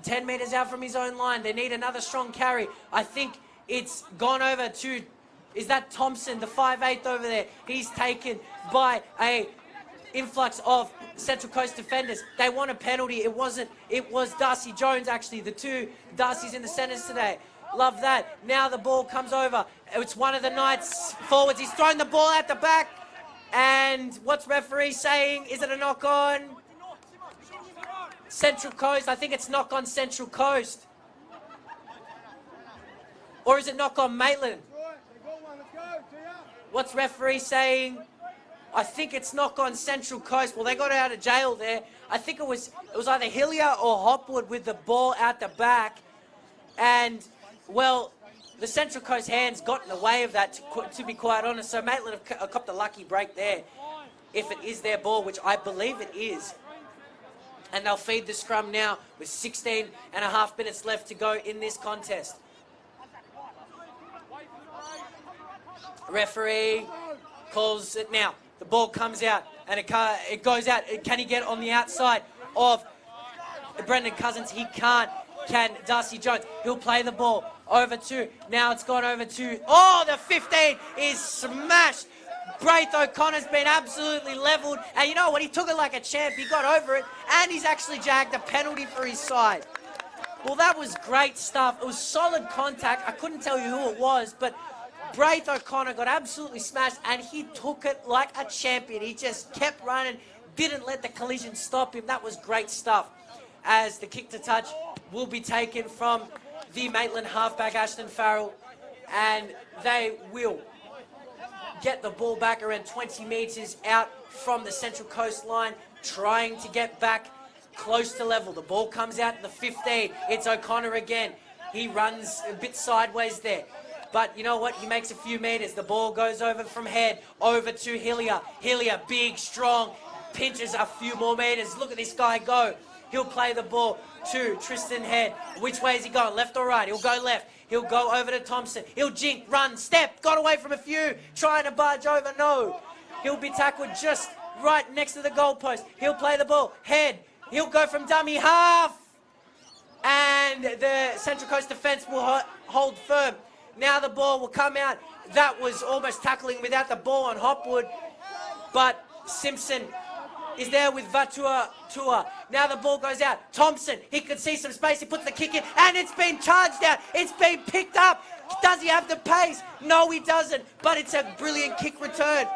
10 metres out from his own line. They need another strong carry. I think it's gone over to, is that Thompson, the 5'8" over there? He's taken by a influx of Central Coast defenders. They want a penalty. It was Darcy Jones, actually. The two Darcys in the centres today. Love that. Now the ball comes over. It's one of the Knights forwards. He's thrown the ball out the back. And what's referee saying? Is it a knock on Central Coast? I think it's knock on Central Coast. Or is it knock on Maitland? What's referee saying? I think it's knock on Central Coast. Well, they got out of jail there. I think it was either Hillier or Hopwood with the ball out the back. And, well, the Central Coast hands got in the way of that, to be quite honest. So Maitland have copped a lucky break there, if it is their ball, which I believe it is. And they'll feed the scrum now with 16 and a half minutes left to go in this contest. Referee calls it now. The ball comes out, and it goes out. Can he get on the outside of Brendan Cousins? He can't. Can Darcy Jones? He'll play the ball over to, now it's gone over to, oh, the 15 is smashed. Braith O'Connor's been absolutely levelled, and you know what? He took it like a champ. He got over it, and he's actually jagged a penalty for his side. Well, that was great stuff. It was solid contact. I couldn't tell you who it was, but Braith O'Connor got absolutely smashed, and he took it like a champion. He just kept running, didn't let the collision stop him. That was great stuff. As the kick to touch will be taken from the Maitland halfback, Ashton Farrell, and they will get the ball back around 20 metres out from the Central Coast line, trying to get back close to level. The ball comes out in the 15. It's O'Connor again. He runs a bit sideways there. But you know what? He makes a few metres. The ball goes over from Head, over to Hillier. Hillier, big, strong, pinches a few more metres. Look at this guy go. He'll play the ball to Tristan Head. Which way is he going? Left or right? He'll go left. He'll go over to Thompson. He'll jink, run, step. Got away from a few. Trying to barge over. No. He'll be tackled just right next to the goalpost. He'll play the ball. Head. He'll go from dummy half. And the Central Coast defence will hold firm. Now the ball will come out. That was almost tackling without the ball on Hopwood. But Simpson is there with Vatua. Now the ball goes out. Thompson, he could see some space. He puts the kick in, and it's been charged out. It's been picked up. Does he have the pace? No, he doesn't. But it's a brilliant kick return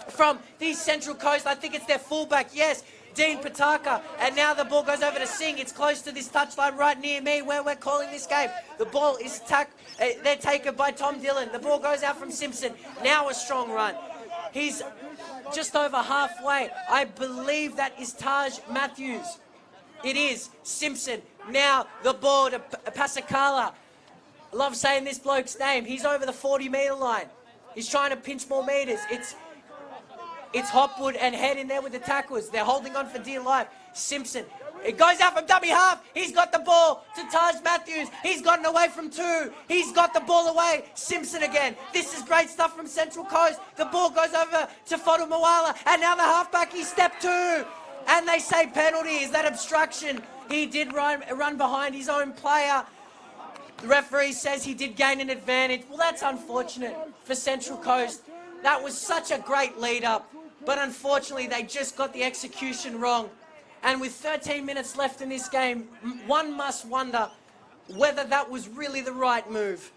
from the Central Coast. I think it's their fullback, yes, Dean Pataka. And now the ball goes over to Singh. It's close to this touchline right near me where we're calling this game. The ball is they're taken by Tom Dillon. The ball goes out from Simpson. Now a strong run. He's just over halfway. I believe that is Taj Matthews. It is Simpson. Now the ball to Pasakala. I love saying this bloke's name. He's over the 40-metre line. He's trying to pinch more metres. It's Hopwood and Head in there with the tackles. They're holding on for dear life. Simpson. It goes out from dummy half. He's got the ball to Taj Matthews. He's gotten away from two. He's got the ball away. Simpson again. This is great stuff from Central Coast. The ball goes over to Fodu Mawala. And now the halfback, he stepped two. And they say penalty. Is that obstruction? He did run behind his own player. The referee says he did gain an advantage. Well, that's unfortunate for Central Coast. That was such a great lead-up. But unfortunately, they just got the execution wrong. And with 13 minutes left in this game, one must wonder whether that was really the right move.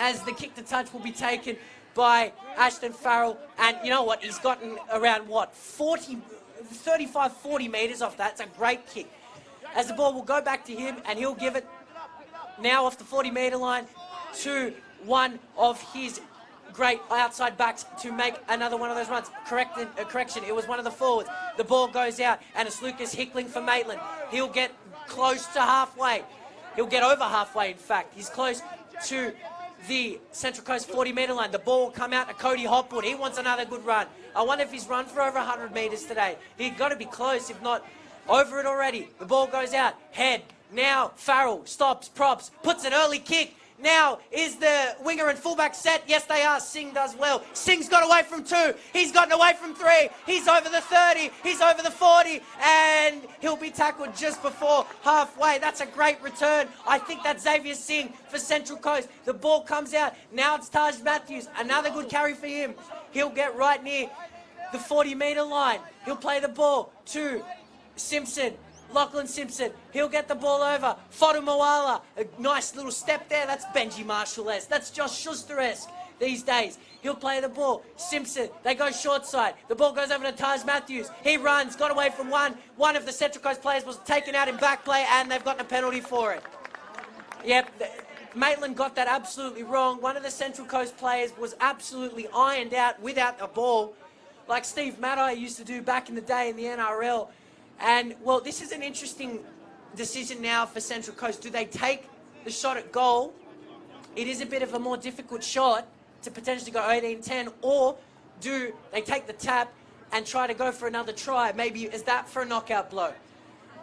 As the kick to touch will be taken by Ashton Farrell. And you know what? He's gotten around, 35, 40 metres off that. It's a great kick. As the ball will go back to him, and he'll give it now off the 40-metre line to one of his great outside backs to make another one of those runs. Correction, it was one of the forwards. The ball goes out, and it's Lucas Hickling for Maitland. He'll get close to halfway. He'll get over halfway, in fact. He's close to the Central Coast 40-metre line. The ball will come out to Cody Hopwood. He wants another good run. I wonder if he's run for over 100 metres today. He's got to be close, if not over it already. The ball goes out. Head. Now Farrell stops, props, puts an early kick. Now, is the winger and fullback set? Yes, they are. Singh does well. Singh's got away from two. He's gotten away from three. He's over the 30. He's over the 40. And he'll be tackled just before halfway. That's a great return. I think that's Xavier Singh for Central Coast. The ball comes out. Now it's Taj Matthews. Another good carry for him. He'll get right near the 40-metre line. He'll play the ball to Simpson. Lachlan Simpson, he'll get the ball over. Fodu Mawala, a nice little step there. That's Benji Marshall-esque. That's Josh Schuster-esque these days. He'll play the ball. Simpson, they go short side. The ball goes over to Taj Matthews. He runs, got away from one. One of the Central Coast players was taken out in back play, and they've gotten a penalty for it. Yep, Maitland got that absolutely wrong. One of the Central Coast players was absolutely ironed out without the ball, like Steve Maddai used to do back in the day in the NRL. And, well, this is an interesting decision now for Central Coast. Do they take the shot at goal? It is a bit of a more difficult shot to potentially go 18-10. Or do they take the tap and try to go for another try? Maybe is that for a knockout blow?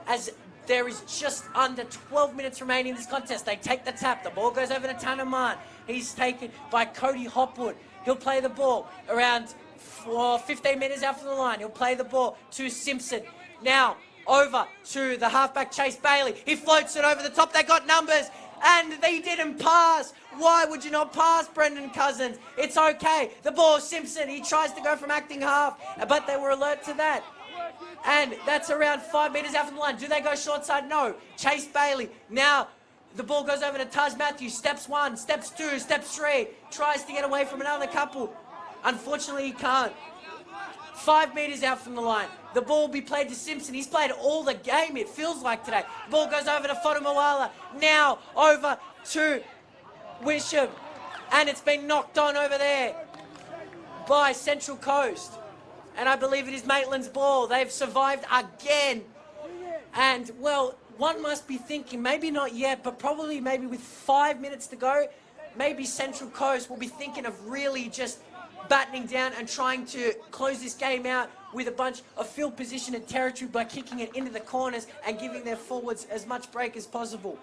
As there is just under 12 minutes remaining in this contest, they take the tap. The ball goes over to Tanaman. He's taken by Cody Hopwood. He'll play the ball around 15 metres out from the line. He'll play the ball to Simpson. Now, over to the halfback, Chase Bailey. He floats it over the top. They got numbers, and they didn't pass. Why would you not pass, Brendan Cousins? It's okay. The ball, Simpson. He tries to go from acting half, but they were alert to that. And that's around 5 metres out from the line. Do they go short side? No. Chase Bailey. Now, the ball goes over to Taj Matthews. Steps 1, steps 2, steps 3. Tries to get away from another couple. Unfortunately, he can't. 5 metres out from the line. The ball will be played to Simpson. He's played all the game, it feels like today. Ball goes over to Fotumawala. Now over to Wisham. And it's been knocked on over there by Central Coast. And I believe it is Maitland's ball. They've survived again. And, well, one must be thinking, maybe not yet, but probably maybe with 5 minutes to go, maybe Central Coast will be thinking of really just battening down and trying to close this game out with a bunch of field position and territory by kicking it into the corners and giving their forwards as much break as possible.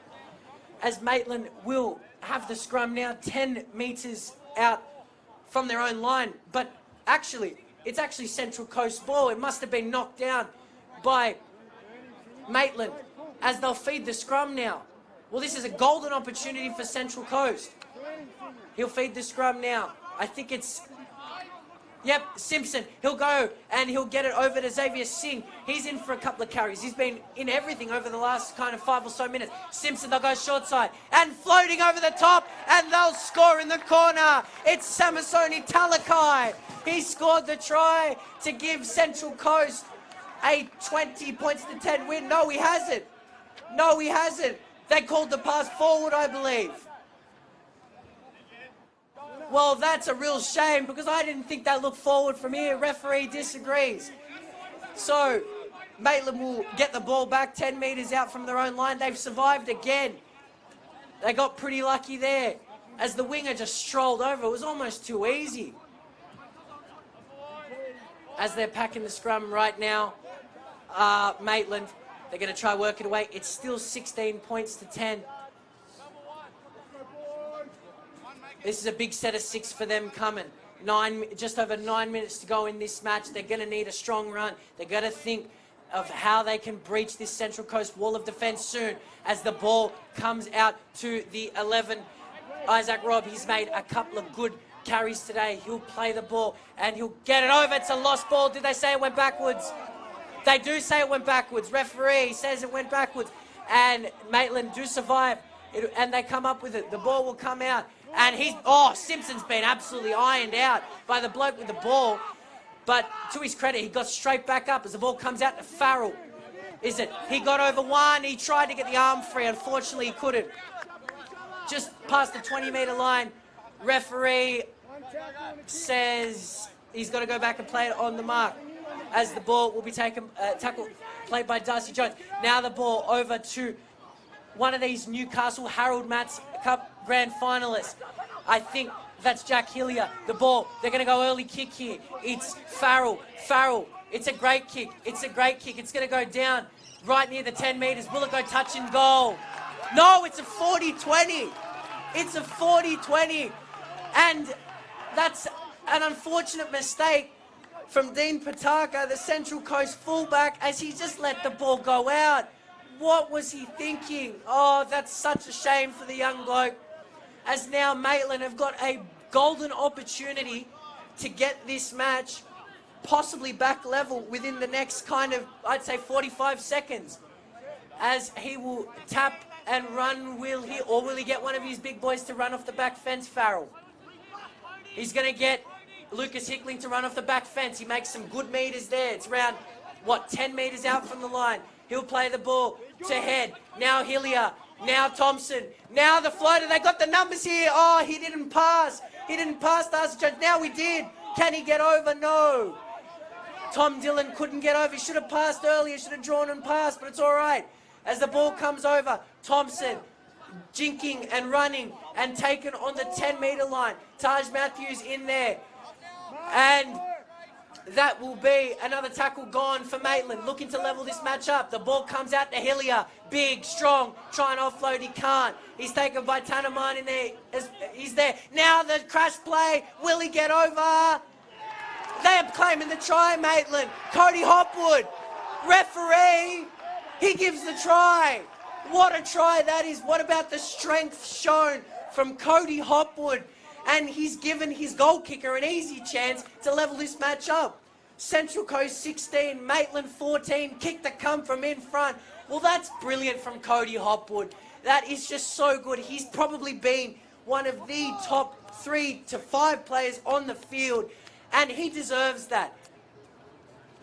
As Maitland will have the scrum now 10 metres out from their own line. But actually, it's actually Central Coast ball. It must have been knocked down by Maitland as they'll feed the scrum now. Well, this is a golden opportunity for Central Coast. He'll feed the scrum now. I think it's... Yep, Simpson. He'll go and he'll get it over to Xavier Singh. He's in for a couple of carries. He's been in everything over the last kind of 5 or so minutes. Simpson, they'll go short side and floating over the top, and they'll score in the corner. It's Samisoni Talakai. He scored the try to give Central Coast a 20 points to 10 win. No, he hasn't. No, he hasn't. They called the pass forward, I believe. Well, that's a real shame because I didn't think they looked forward from here. Referee disagrees. So, Maitland will get the ball back 10 metres out from their own line. They've survived again. They got pretty lucky there as the winger just strolled over. It was almost too easy. As they're packing the scrum right now, Maitland, they're going to try work it away. It's still 16 points to 10. This is a big set of 6 for them coming. Just over 9 minutes to go in this match. They're going to need a strong run. They're going to think of how they can breach this Central Coast wall of defence soon as the ball comes out to the 11. Isaac Robb, he's made a couple of good carries today. He'll play the ball and he'll get it over. It's a lost ball. Did they say it went backwards? They do say it went backwards. Referee says it went backwards. And Maitland do survive. And they come up with it. The ball will come out. And Simpson's been absolutely ironed out by the bloke with the ball. But to his credit, he got straight back up as the ball comes out to Farrell. He got over one. He tried to get the arm free. Unfortunately, he couldn't. Just past the 20-metre line. Referee says he's got to go back and play it on the mark. As the ball will be taken, tackled, played by Darcy Jones. Now the ball over to one of these Newcastle Harold Matts Cup grand finalists. I think that's Jack Hillier. The ball, they're going to go early kick here. It's Farrell. Farrell, it's a great kick. It's a great kick. It's going to go down right near the 10 metres. Will it go touch and goal? No, it's a 40-20. It's a 40-20. And that's an unfortunate mistake from Dean Pataka, the Central Coast fullback, as he just let the ball go out. What was he thinking? Oh, that's such a shame for the young bloke. As now Maitland have got a golden opportunity to get this match possibly back level within the next kind of, I'd say, 45 seconds. As he will tap and run, will he? Or will he get one of his big boys to run off the back fence, Farrell? He's going to get Lucas Hickling to run off the back fence. He makes some good meters there. It's around, 10 meters out from the line. He'll play the ball to Head. Now Hillier. Now Thompson. Now the floater. They got the numbers here. Oh, he didn't pass. He didn't pass Darcy Jones. Now he did. Can he get over? No. Tom Dillon couldn't get over. He should have passed earlier. Should have drawn and passed, but it's all right. As the ball comes over, Thompson jinking and running and taken on the 10-metre line. Taj Matthews in there. And That will be another tackle gone for Maitland, looking to level this match up. The ball comes out to Hillier, big, strong, trying to offload, he can't. He's taken by Tannerman in there, he's there. Now the crash play, will he get over? They are claiming the try, Maitland. Cody Hopwood, referee, he gives the try. What a try that is. What about the strength shown from Cody Hopwood? And he's given his goal kicker an easy chance to level this match up. Central Coast 16, Maitland 14, kick to come from in front. Well, that's brilliant from Cody Hopwood. That is just so good. He's probably been one of the top 3 to 5 players on the field, and he deserves that.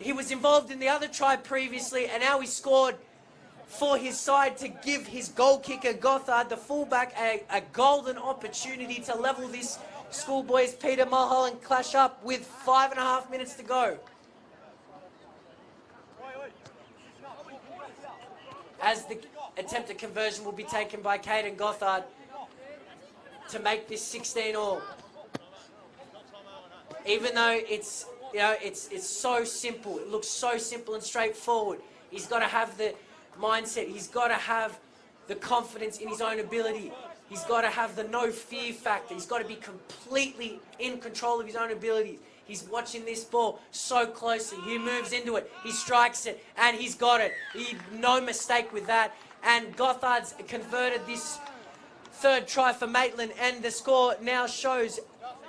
He was involved in the other try previously, and now he scored for his side to give his goal kicker, Gothard, the fullback, a golden opportunity to level this Schoolboys Peter Mulholland clash up with 5.5 minutes to go. As the attempted conversion will be taken by Caden Gothard to make this 16-all. Even though it's, you know, it's so simple, it looks so simple and straightforward. He's got to have the mindset, he's got to have the confidence in his own ability, he's got to have the no fear factor, he's got to be completely in control of his own abilities. He's watching this ball so closely, he moves into it, he strikes it, and he's got it. No mistake with that, and Gothard's converted this third try for Maitland, and the score now shows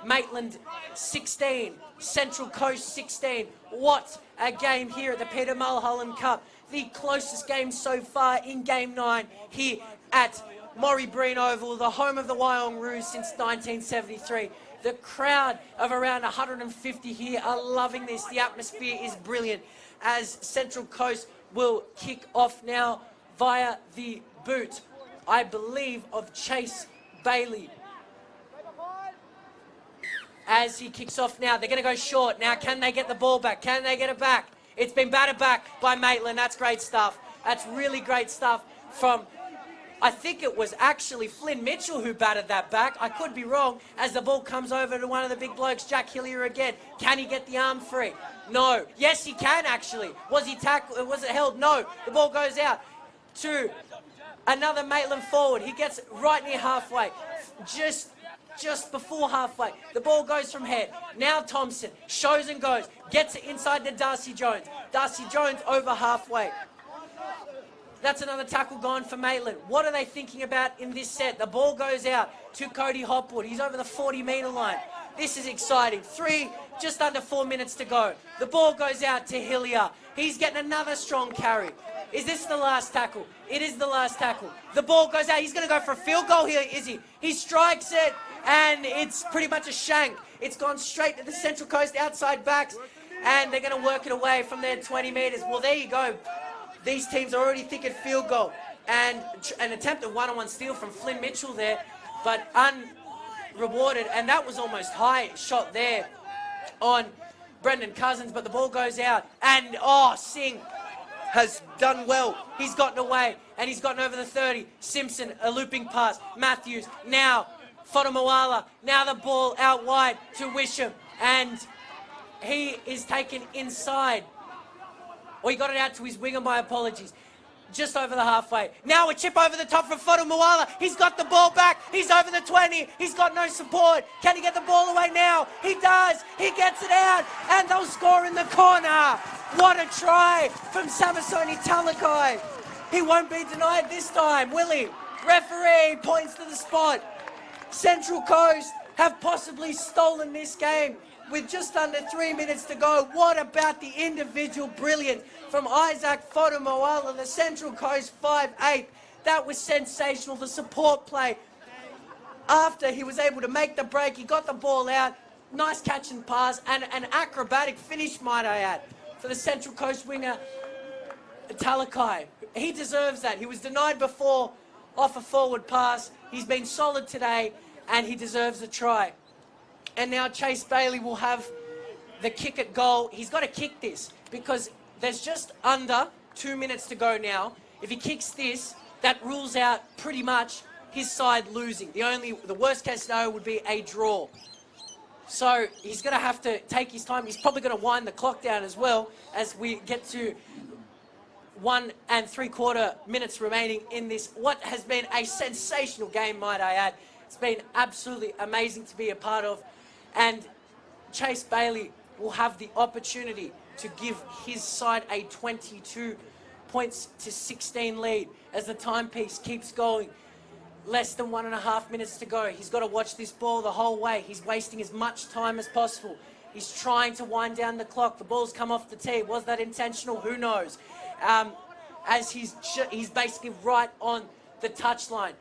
Maitland 16, Central Coast 16. What a game here at the Peter Mulholland Cup. The closest game so far in Game 9 here at Morrie Breen Oval, the home of the Wyong Roos since 1973. The crowd of around 150 here are loving this. The atmosphere is brilliant as Central Coast will kick off now via the boot, I believe, of Chase Bailey. As he kicks off now, they're going to go short. Now, can they get the ball back? Can they get it back? It's been batted back by Maitland. That's great stuff. That's really great stuff from, I think it was actually Flynn Mitchell who batted that back. I could be wrong, as the ball comes over to one of the big blokes, Jack Hillier again. Can he get the arm free? No. Yes, he can actually. Was he tackled? Was it held? No. The ball goes out to another Maitland forward. He gets right near halfway. Just before halfway. The ball goes from head. Now Thompson shows and goes. Gets it inside to Darcy Jones. Darcy Jones over halfway. That's another tackle gone for Maitland. What are they thinking about in this set? The ball goes out to Cody Hopwood. He's over the 40-metre line. This is exciting. Just under 4 minutes to go. The ball goes out to Hillier. He's getting another strong carry. Is this the last tackle? It is the last tackle. The ball goes out. He's going to go for a field goal here, is he? He strikes it, and it's pretty much a shank. It's gone straight to the Central Coast outside backs, and they're going to work it away from their 20 metres. Well, there you go. These teams are already thinking field goal. And an attempted one-on-one steal from Flynn Mitchell there, but unrewarded. And that was almost high shot there on Brendan Cousins, but the ball goes out. And, Singh has done well. He's gotten away, and he's gotten over the 30. Simpson, a looping pass. Matthews, now Fotomawala. Now the ball out wide to Wisham, and he is taken inside. Or he got it out to his winger, my apologies. Just over the halfway. Now a chip over the top from Fotomawala. He's got the ball back. He's over the 20. He's got no support. Can he get the ball away now? He does. He gets it out. And they'll score in the corner. What a try from Samisoni Talakai. He won't be denied this time, will he? Referee points to the spot. Central Coast have possibly stolen this game with just under 3 minutes to go. What about the individual brilliance from Isaac Fotomawala, the Central Coast 5'8"? That was sensational. The support play after he was able to make the break, he got the ball out. Nice catch and pass, and an acrobatic finish, might I add, for the Central Coast winger, Talakai. He deserves that. He was denied before off a forward pass. He's been solid today, and he deserves a try. And now Chase Bailey will have the kick at goal. He's got to kick this because there's just under 2 minutes to go now. If he kicks this, that rules out pretty much his side losing. The worst case scenario would be a draw. So he's going to have to take his time. He's probably going to wind the clock down as well as we get to 1 3/4 minutes remaining in this, what has been a sensational game, might I add. It's been absolutely amazing to be a part of. And Chase Bailey will have the opportunity to give his side a 22 points to 16 lead as the timepiece keeps going. Less than 1.5 minutes to go. He's got to watch this ball the whole way. He's wasting as much time as possible. He's trying to wind down the clock. The ball's come off the tee. Was that intentional? Who knows? As he's basically right on the touchline.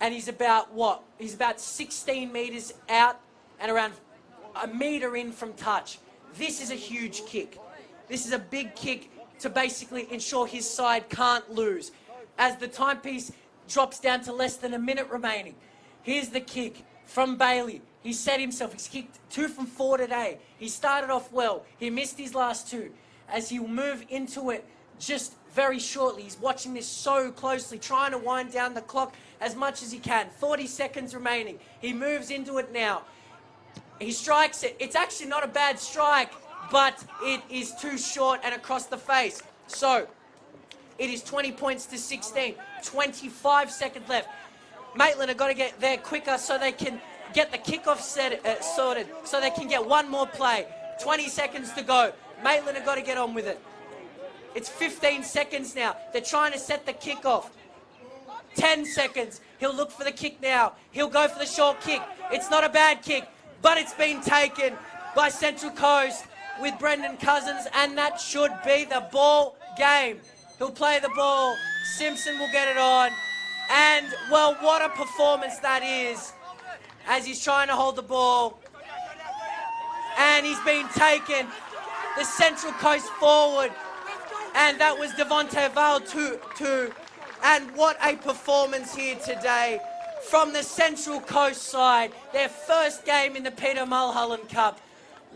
And he's about what? He's about 16 metres out and around a metre in from touch. This is a huge kick. This is a big kick to basically ensure his side can't lose. As the timepiece drops down to less than a minute remaining. Here's the kick from Bailey. He set himself. He's kicked 2 from 4 today. He started off well. He missed his last 2. As he'll move into it just very shortly. He's watching this so closely, trying to wind down the clock as much as he can. 40 seconds remaining. He moves into it now. He strikes it. It's actually not a bad strike, but it is too short and across the face. So it is 20 points to 16. 25 seconds left. Maitland have got to get there quicker so they can get the kickoff sorted, so they can get one more play. 20 seconds to go. Maitland have got to get on with it. It's 15 seconds now. They're trying to set the kickoff. 10 seconds. He'll look for the kick now. He'll go for the short kick. It's not a bad kick, but it's been taken by Central Coast with Brendan Cousins, and that should be the ball game. He'll play the ball. Simpson will get it on. And, well, what a performance that is as he's trying to hold the ball. And he's been taken. The Central Coast forward. And that was Devontae Val too. And what a performance here today from the Central Coast side. Their first game in the Peter Mulholland Cup.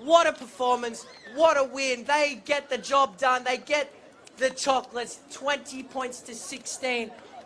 What a performance. What a win. They get the job done. They get the chocolates. 20 points to 16.